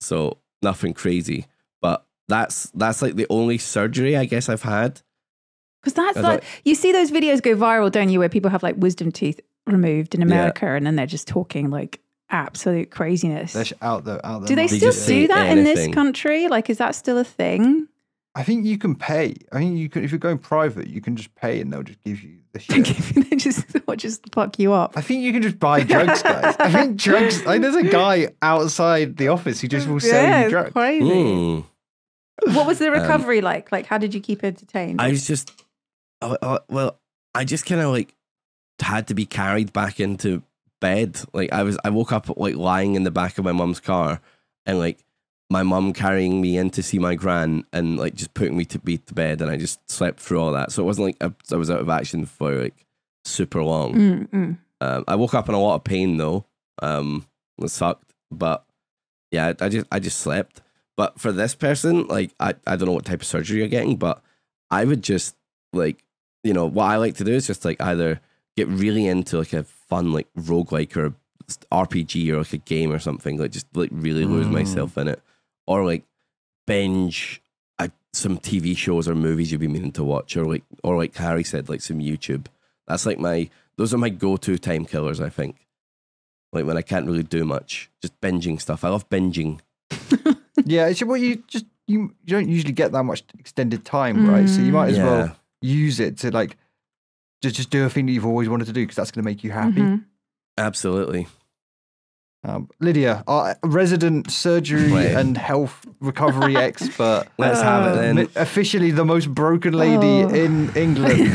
[SPEAKER 3] So nothing crazy. But that's like the only surgery I guess I've had.
[SPEAKER 2] Because that's like, you see those videos go viral, don't you, where people have like wisdom teeth removed in America, and then they're just talking like absolute craziness.
[SPEAKER 1] They're out there.
[SPEAKER 2] Do they still do that in this country? Like, is that still a thing?
[SPEAKER 1] I think you can pay. I think you can, if you're going private, you can just pay and they'll just give you the shit.
[SPEAKER 2] They just fuck you up.
[SPEAKER 1] I think you can just buy drugs, guys. I think drugs. There's a guy outside the office who just will sell you drugs.
[SPEAKER 2] Crazy. What was the recovery like? Like, how did you keep entertained?
[SPEAKER 3] I was just, well, I just kind of like had to be carried back into bed. Like I woke up like lying in the back of my mum's car, and like my mum carrying me in to see my gran, and like just putting me to bed, and I just slept through all that. So it wasn't like I was out of action for like super long. I woke up in a lot of pain though. It sucked, but yeah, I just slept. But for this person, like I don't know what type of surgery you're getting, but I would just like, you know, what I like to do is just like either get really into like a fun like roguelike or RPG or like a game or something, like just like really lose myself in it, or like binge some TV shows or movies you've been meaning to watch, or like Harry said, like some YouTube. That's like those are my go-to time killers, I think. Like when I can't really do much, just binging stuff. I love binging.
[SPEAKER 1] Yeah, it's what you don't usually get that much extended time, right? So you might as well use it to like just do a thing that you've always wanted to do, because that's going to make you happy.
[SPEAKER 3] Absolutely.
[SPEAKER 1] Lydia, our resident surgery and health recovery expert.
[SPEAKER 3] Let's have it then.
[SPEAKER 1] Officially the most broken lady in England.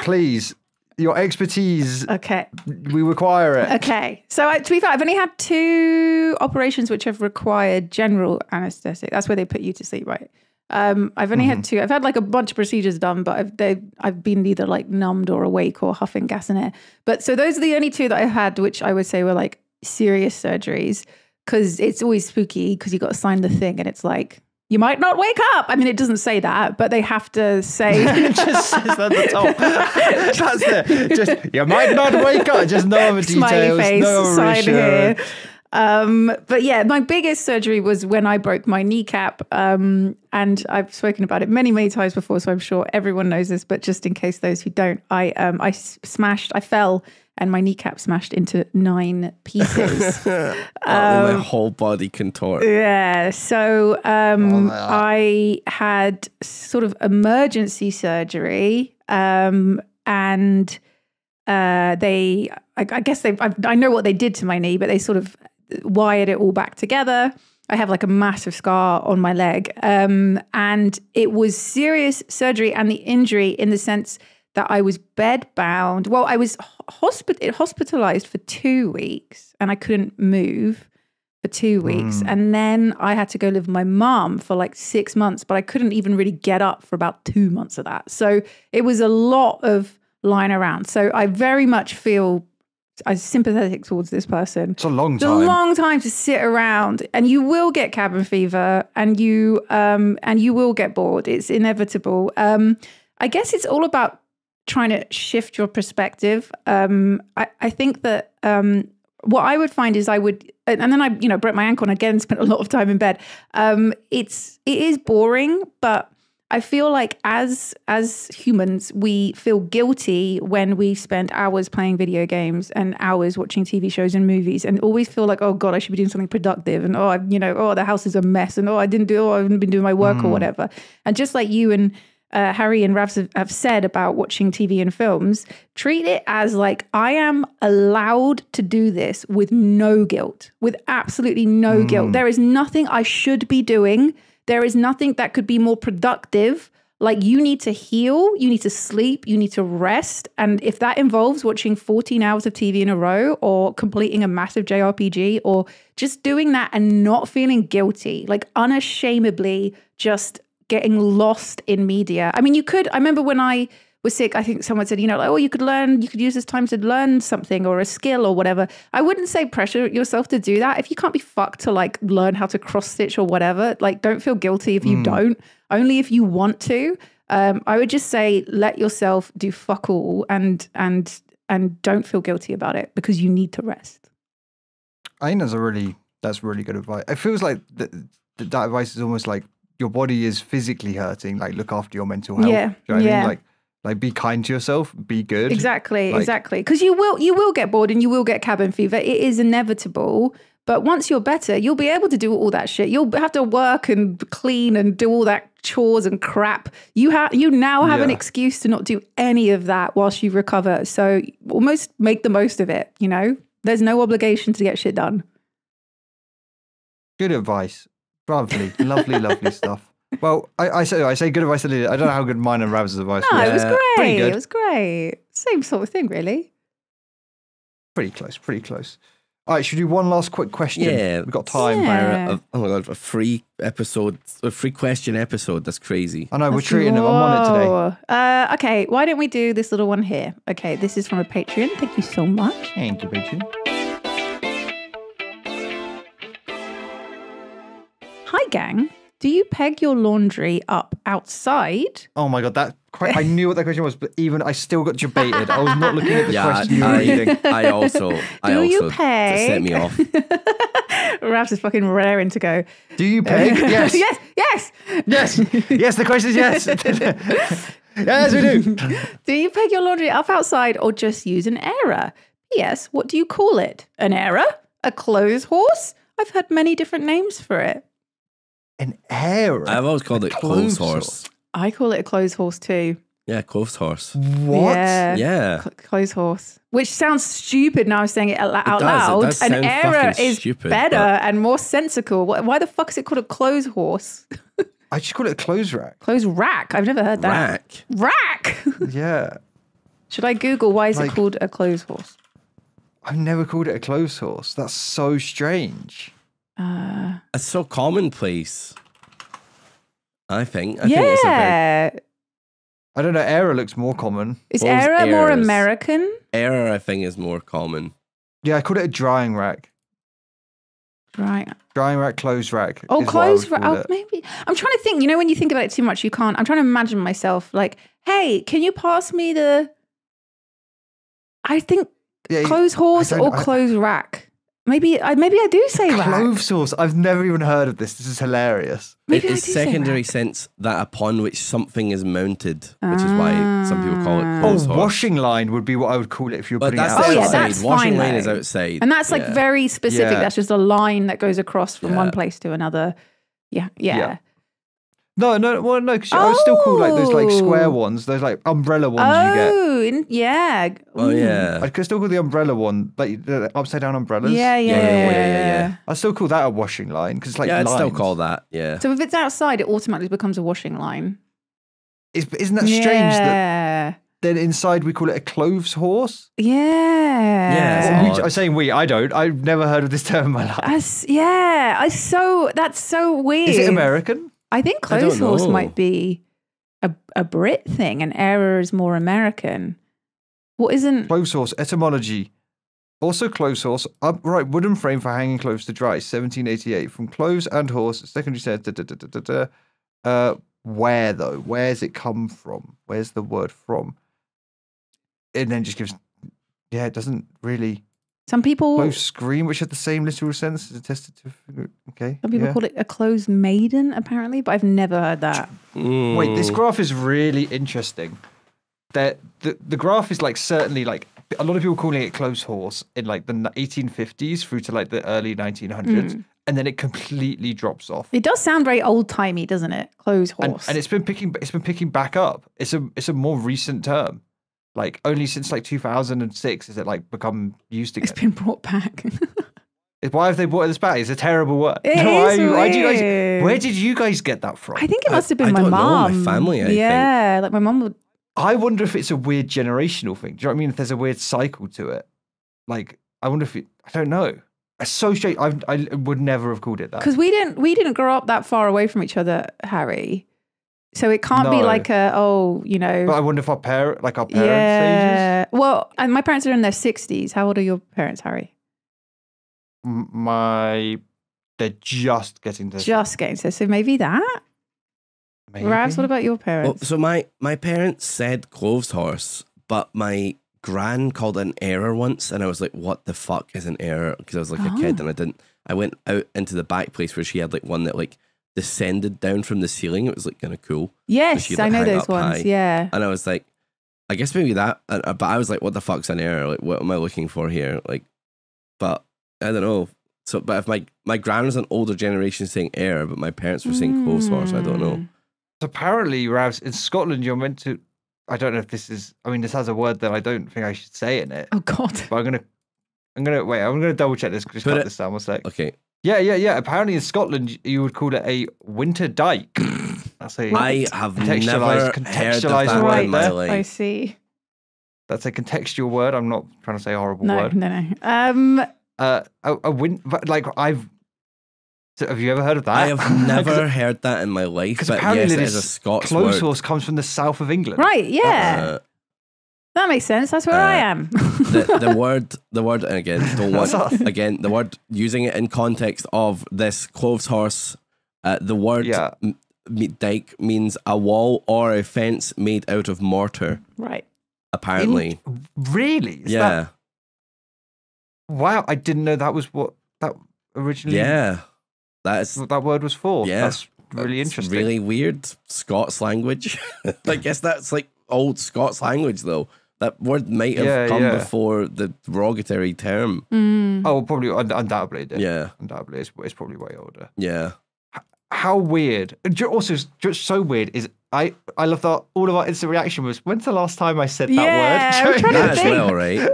[SPEAKER 1] Please, your expertise.
[SPEAKER 2] Okay.
[SPEAKER 1] We require it.
[SPEAKER 2] Okay. So to be fair, I've only had 2 operations which have required general anesthetic. That's where they put you to sleep, right? I've only had 2. I've had like a bunch of procedures done, but I've been either like numbed or awake or huffing gas and air. But so those are the only 2 that I had, which I would say were like serious surgeries, because it's always spooky because you got to sign the thing and it's like, you might not wake up. I mean, it doesn't say that, but they have to say.
[SPEAKER 1] It just says at the top. That's it. Just, you might not wake up. Just no other details.
[SPEAKER 2] Smiley face,
[SPEAKER 1] no
[SPEAKER 2] sign here. But yeah, my biggest surgery was when I broke my kneecap. And I've spoken about it many, many times before, so I'm sure everyone knows this, but just in case those who don't, I fell and my kneecap smashed into 9 pieces.
[SPEAKER 3] My whole body contort.
[SPEAKER 2] Yeah. So I had sort of emergency surgery, and I know what they did to my knee, but they sort of wired it all back together. I have like a massive scar on my leg. And it was serious surgery, and the injury in the sense that I was bed bound. Well, I was hospitalized for 2 weeks and I couldn't move for 2 weeks. And then I had to go live with my mom for like 6 months, but I couldn't even really get up for about 2 months of that. So it was a lot of lying around. So I very much feel I'm sympathetic towards this person.
[SPEAKER 1] It's a long time.
[SPEAKER 2] It's a long time to sit around, and you will get cabin fever, and you will get bored. It's inevitable. I guess it's all about trying to shift your perspective. I think that what I would find is and then I broke my ankle and again spent a lot of time in bed. It is boring, but I feel like as humans, we feel guilty when we spend hours playing video games and hours watching TV shows and movies, and always feel like, oh God, I should be doing something productive, and the house is a mess, and I haven't been doing my work or whatever. And just like you and Harry and Ravs have said about watching TV and films, treat it as like, I am allowed to do this with no guilt, with absolutely no guilt. There is nothing I should be doing. There is nothing that could be more productive. Like, you need to heal, you need to sleep, you need to rest. And if that involves watching 14 hours of TV in a row, or completing a massive JRPG, or just doing that and not feeling guilty, like unashamedly just getting lost in media. I mean, I remember when I was sick, I think someone said, you could use this time to learn something or a skill or whatever. I wouldn't say pressure yourself to do that. If you can't be fucked to like learn how to cross stitch or whatever, like don't feel guilty if you don't, only if you want to. I would just say, let yourself do fuck all and don't feel guilty about it, because you need to rest.
[SPEAKER 1] I think that's really good advice. It feels like that advice is almost like, your body is physically hurting, like look after your mental health.
[SPEAKER 2] Yeah.
[SPEAKER 1] Do you know what I mean? Like, Like, be kind to yourself, be good.
[SPEAKER 2] Exactly. Because you will get bored and you will get cabin fever. It is inevitable. But once you're better, you'll be able to do all that shit. You'll have to work and clean and do all that chores and crap. You now have an excuse to not do any of that whilst you recover. So almost make the most of it, you know? There's no obligation to get shit done.
[SPEAKER 1] Good advice. Lovely, lovely stuff. Well, I say good advice. I don't know how good mine and Rav's advice was.
[SPEAKER 2] No, it was great. It was great. Same sort of thing, really.
[SPEAKER 1] Pretty close. All right, should we do one last quick question?
[SPEAKER 3] Yeah.
[SPEAKER 1] We've got time.
[SPEAKER 3] Yeah. Oh my God, a free question episode. That's crazy.
[SPEAKER 1] I know, we're treating it. I'm on it
[SPEAKER 2] today. Okay, why don't we do this little one here? Okay, this is from a Patreon. Thank you so much.
[SPEAKER 1] Thank you, Patreon.
[SPEAKER 2] Hi, gang. Do you peg your laundry up outside?
[SPEAKER 1] Oh my God, I knew what that question was, but even I still got debated. I was not looking at the question you were reading.
[SPEAKER 3] I also
[SPEAKER 2] you peg?
[SPEAKER 3] Set me off.
[SPEAKER 2] Ralph's is fucking raring to go.
[SPEAKER 1] Do you peg? Yes.
[SPEAKER 2] yes.
[SPEAKER 1] Yes, the question is yes. Yes, we do.
[SPEAKER 2] Do you peg your laundry up outside or just use an airer? P.S. What do you call it? An airer? A clothes horse? I've heard many different names for it.
[SPEAKER 1] An airer?
[SPEAKER 3] I've always called it clothes horse.
[SPEAKER 2] I call it a clothes horse too.
[SPEAKER 3] Yeah, clothes horse.
[SPEAKER 1] What?
[SPEAKER 3] Yeah.
[SPEAKER 2] Clothes horse. Which sounds stupid now I'm saying it out loud.
[SPEAKER 3] It does
[SPEAKER 2] An airer is
[SPEAKER 3] stupid,
[SPEAKER 2] better and more sensical. Why the fuck is it called a clothes horse?
[SPEAKER 1] I just call it a clothes rack.
[SPEAKER 2] Clothes rack? I've never heard that. Rack?
[SPEAKER 1] Yeah.
[SPEAKER 2] Should I Google why is it called a clothes horse?
[SPEAKER 1] I've never called it a clothes horse. That's so strange.
[SPEAKER 3] It's so commonplace. I think it's
[SPEAKER 2] I
[SPEAKER 1] don't know. Airer looks more common.
[SPEAKER 2] Is airer more American?
[SPEAKER 3] Airer, I think, is more common.
[SPEAKER 1] Yeah, I called it a drying rack. Drying rack, clothes rack.
[SPEAKER 2] Oh, clothes rack. Oh, maybe. I'm trying to think. You know, when you think about it too much, you can't. I'm trying to imagine myself like, hey, can you pass me I think clothes horse or clothes rack. Maybe I do say rack.
[SPEAKER 1] Clothes horse. I've never even heard of this. This is hilarious.
[SPEAKER 3] It is secondary sense that upon which something is mounted, which is why some people call it clothes horse.
[SPEAKER 1] Washing line would be what I would call it if you were putting it outside.
[SPEAKER 2] That's
[SPEAKER 3] washing
[SPEAKER 2] fine,
[SPEAKER 3] line is outside.
[SPEAKER 2] And that's like very specific. That's just a line that goes across from one place to another. Yeah.
[SPEAKER 1] No, because I would still call like those like square ones, those like umbrella ones you get.
[SPEAKER 3] Oh, yeah.
[SPEAKER 1] I could still call the umbrella one, like the upside down umbrellas.
[SPEAKER 2] Yeah.
[SPEAKER 1] I still call that a washing line because it's like
[SPEAKER 3] I'd
[SPEAKER 1] lines.
[SPEAKER 3] still call that, yeah.
[SPEAKER 2] So if it's outside, it automatically becomes a washing line.
[SPEAKER 1] Isn't that strange that then inside we call it a clothes horse?
[SPEAKER 2] Yeah.
[SPEAKER 1] I'm saying I don't. I've never heard of this term in my life.
[SPEAKER 2] That's so weird.
[SPEAKER 1] Is it American?
[SPEAKER 2] I think clothes horse might be a Brit thing, and airer is more American. What isn't
[SPEAKER 1] clothes horse etymology? Also, clothes horse, upright wooden frame for hanging clothes to dry. 1788 from clothes and horse. Secondary said. Where though? Where's it come from? Where's the word from? And then just gives. Yeah, it doesn't really.
[SPEAKER 2] Some people
[SPEAKER 1] close screen, which had the same literal sense as attested to. Okay.
[SPEAKER 2] Some people call it a closed maiden, apparently, but I've never heard that.
[SPEAKER 1] Wait, this graph is really interesting. That the graph is like certainly like a lot of people calling it clothes horse in like the 1850s through to like the early 1900s, and then it completely drops off.
[SPEAKER 2] It does sound very old timey, doesn't it? Clothes horse,
[SPEAKER 1] and it's been picking back up. It's a more recent term. Like only since like 2006 has it like become used again.
[SPEAKER 2] It's been brought back.
[SPEAKER 1] Why have they brought this back? It's a terrible word. Where did you guys get that from?
[SPEAKER 2] I think it must have been my mom.
[SPEAKER 3] My family, I
[SPEAKER 2] think. Like my mom would.
[SPEAKER 1] I wonder if it's a weird generational thing. Do you know what I mean? If there's a weird cycle to it. Like, I wonder if I don't know. It's so strange. I would never have called it that.
[SPEAKER 2] Because we didn't grow up that far away from each other, Harry. So it can't be like But
[SPEAKER 1] I wonder if our parents
[SPEAKER 2] ages. Well, and my parents are in their 60s. How old are your parents, Harry?
[SPEAKER 1] They're just getting to.
[SPEAKER 2] So maybe that. Maybe. Ravs, what about your parents?
[SPEAKER 3] Well, so my parents said clothes horse, but my gran called it an airer once, and I was like, "What the fuck is an airer?" Because I was like a kid, and I went out into the back place where she had like one that like descended down from the ceiling. It was like kind of cool.
[SPEAKER 2] Yes, I know those ones. Yeah.
[SPEAKER 3] And I was like, I guess maybe that. But I was like, what the fuck's an error? Like, what am I looking for here? Like, but I don't know. So, but if my gran was an older generation saying error, but my parents were saying clothes horse, I don't know.
[SPEAKER 1] Apparently, Ravs, in Scotland, you're meant to. I don't know if this is. I mean, this has a word that I don't think I should say in it.
[SPEAKER 2] Oh God!
[SPEAKER 1] But I'm gonna double check this. Just cut this down one sec.
[SPEAKER 3] Okay.
[SPEAKER 1] Yeah. Apparently, in Scotland, you would call it a winter dyke. That's a
[SPEAKER 3] I have never heard of that word in my life.
[SPEAKER 2] I see.
[SPEAKER 1] That's a contextual word. I'm not trying to say a horrible word.
[SPEAKER 2] No.
[SPEAKER 1] Have you ever heard of that?
[SPEAKER 3] I have never heard that in my life. Because apparently, yes, it is a Scots
[SPEAKER 1] clothes
[SPEAKER 3] word.
[SPEAKER 1] horse comes from the south of England.
[SPEAKER 2] Right? Yeah. That makes sense. That's where I am.
[SPEAKER 3] the word, and again, the word, using it in context of this clothes horse, the word dyke means a wall or a fence made out of mortar.
[SPEAKER 2] Right.
[SPEAKER 3] Apparently.
[SPEAKER 1] Really? Wow, I didn't know that was what that originally.
[SPEAKER 3] Yeah.
[SPEAKER 1] What that word was for.
[SPEAKER 3] Yeah.
[SPEAKER 1] That's really interesting.
[SPEAKER 3] Really weird Scots language. I guess that's like old Scots language though. That word might have come before the derogatory term.
[SPEAKER 1] Oh, probably, undoubtedly it did.
[SPEAKER 3] Yeah.
[SPEAKER 1] Undoubtedly, it's probably way older.
[SPEAKER 3] Yeah.
[SPEAKER 1] How weird. Also, just so weird is I love that all of our instant reaction was, when's the last time I said that word?
[SPEAKER 3] That as well, right?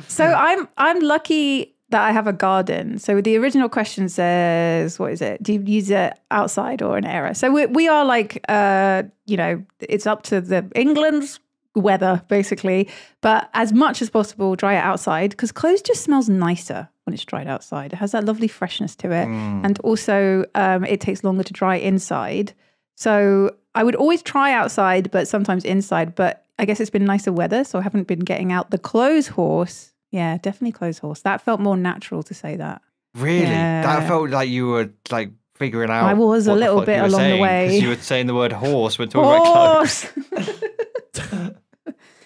[SPEAKER 2] So I'm lucky that I have a garden. So the original question says, what is it? Do you use it outside or in error? So we are like, it's up to the England's weather basically, but as much as possible dry it outside because clothes just smells nicer when it's dried outside. It has that lovely freshness to it, and also it takes longer to dry inside. So I would always try outside, but sometimes inside. But I guess it's been nicer weather, so I haven't been getting out the clothes horse. Yeah, definitely clothes horse. That felt more natural to say that.
[SPEAKER 1] Really? Yeah. That felt like you were like figuring out.
[SPEAKER 2] I was a little bit along the way
[SPEAKER 1] because you were saying the word horse when talking about clothes.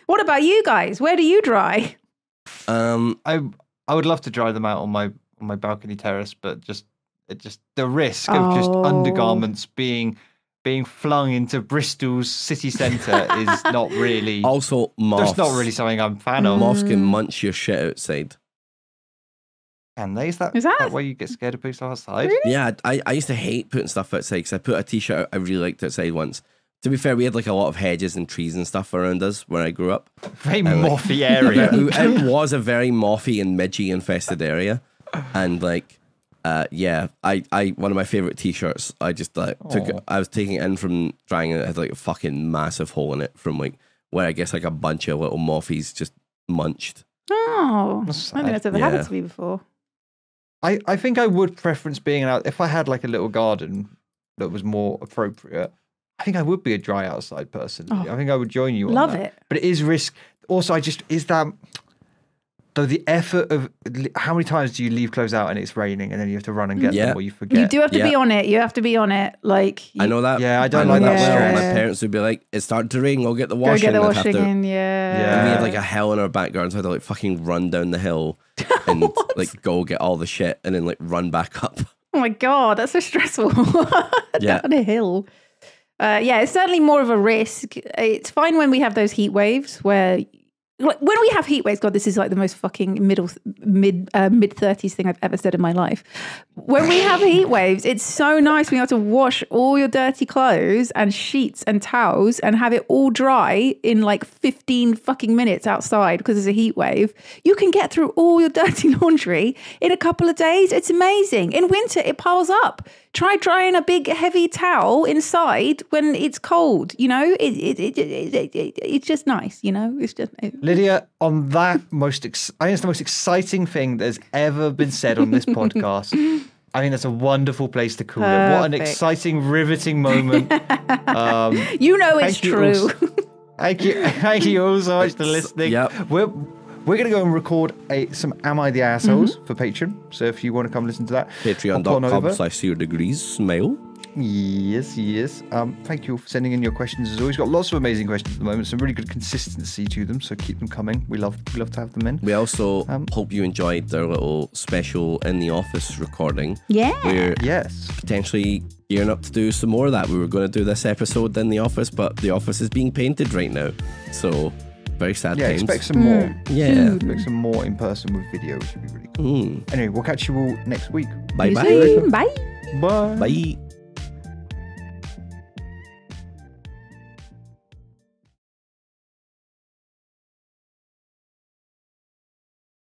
[SPEAKER 2] What about you guys? Where do you dry?
[SPEAKER 1] I would love to dry them out on my balcony terrace, but the risk of just undergarments being flung into Bristol's city centre is not really.
[SPEAKER 3] Also, moths.
[SPEAKER 1] That's not really something I'm a fan of.
[SPEAKER 3] Moths can munch your shit outside.
[SPEAKER 1] Can they? Is that why you get scared of putting stuff outside?
[SPEAKER 2] Really?
[SPEAKER 3] Yeah, I used to hate putting stuff outside because I put a t-shirt out I really liked outside once. To be fair, we had like a lot of hedges and trees and stuff around us where I grew up.
[SPEAKER 1] Very mothy area.
[SPEAKER 3] It was a very mothy and midgy infested area. And like, I one of my favorite t-shirts, I just like I was taking it in from drying and it had like a fucking massive hole in it from like where I guess like a bunch of little mothies just munched.
[SPEAKER 2] Oh, I don't think that's ever happened to me before.
[SPEAKER 1] I think I would preference being out if I had like a little garden that was more appropriate. I think I would be a dry outside person. I think I would join you on that.
[SPEAKER 2] Love it.
[SPEAKER 1] But it is risk. Also, though the effort of how many times do you leave clothes out and it's raining and then you have to run and get them or you forget?
[SPEAKER 2] You do have to be on it. You have to be on it.
[SPEAKER 3] I know that.
[SPEAKER 1] Yeah, I don't like that stress.
[SPEAKER 3] My parents would be like, it's starting to rain, go get the washing.
[SPEAKER 2] Go get the washing in, yeah.
[SPEAKER 3] And we had like a hill in our back garden, so I had to like fucking run down the hill and like go get all the shit and then like run back up.
[SPEAKER 2] Oh my God, that's so stressful. Down a hill. It's certainly more of a risk. It's fine when we have those heat waves where, like, when we have heat waves, God, this is like the most fucking mid-30s thing I've ever said in my life. When we have heat waves, it's so nice being able to wash all your dirty clothes and sheets and towels and have it all dry in like 15 fucking minutes outside because there's a heat wave. You can get through all your dirty laundry in a couple of days. It's amazing. In winter, it piles up. Try drying a big heavy towel inside when it's cold. You know, it's just nice. You know, it's just
[SPEAKER 1] Lydia. On that I think it's the most exciting thing that's ever been said on this podcast. I think that's a wonderful place to call it. What an exciting, riveting moment.
[SPEAKER 2] It's true.
[SPEAKER 1] Thank you all so much for listening.
[SPEAKER 3] Yep.
[SPEAKER 1] We're going to go and record some Am I the Assholes for Patreon. So if you want to come listen to that.
[SPEAKER 3] Patreon.com/SeeYourDegreesMail.
[SPEAKER 1] Yes. Thank you for sending in your questions as always. Got lots of amazing questions at the moment. Some really good consistency to them. So keep them coming. We love to have them in.
[SPEAKER 3] We also hope you enjoyed their little special in the office recording.
[SPEAKER 2] Yeah.
[SPEAKER 3] We're potentially gearing up to do some more of that. We were going to do this episode in the office, but the office is being painted right now. So very sad
[SPEAKER 1] Yeah,
[SPEAKER 3] times.
[SPEAKER 1] expect some more.
[SPEAKER 3] Yeah.
[SPEAKER 1] Expect some more in person with video, which would be really cool. Anyway, we'll catch you all next week.
[SPEAKER 3] Bye-bye.
[SPEAKER 2] Bye.
[SPEAKER 1] Bye.
[SPEAKER 3] Bye.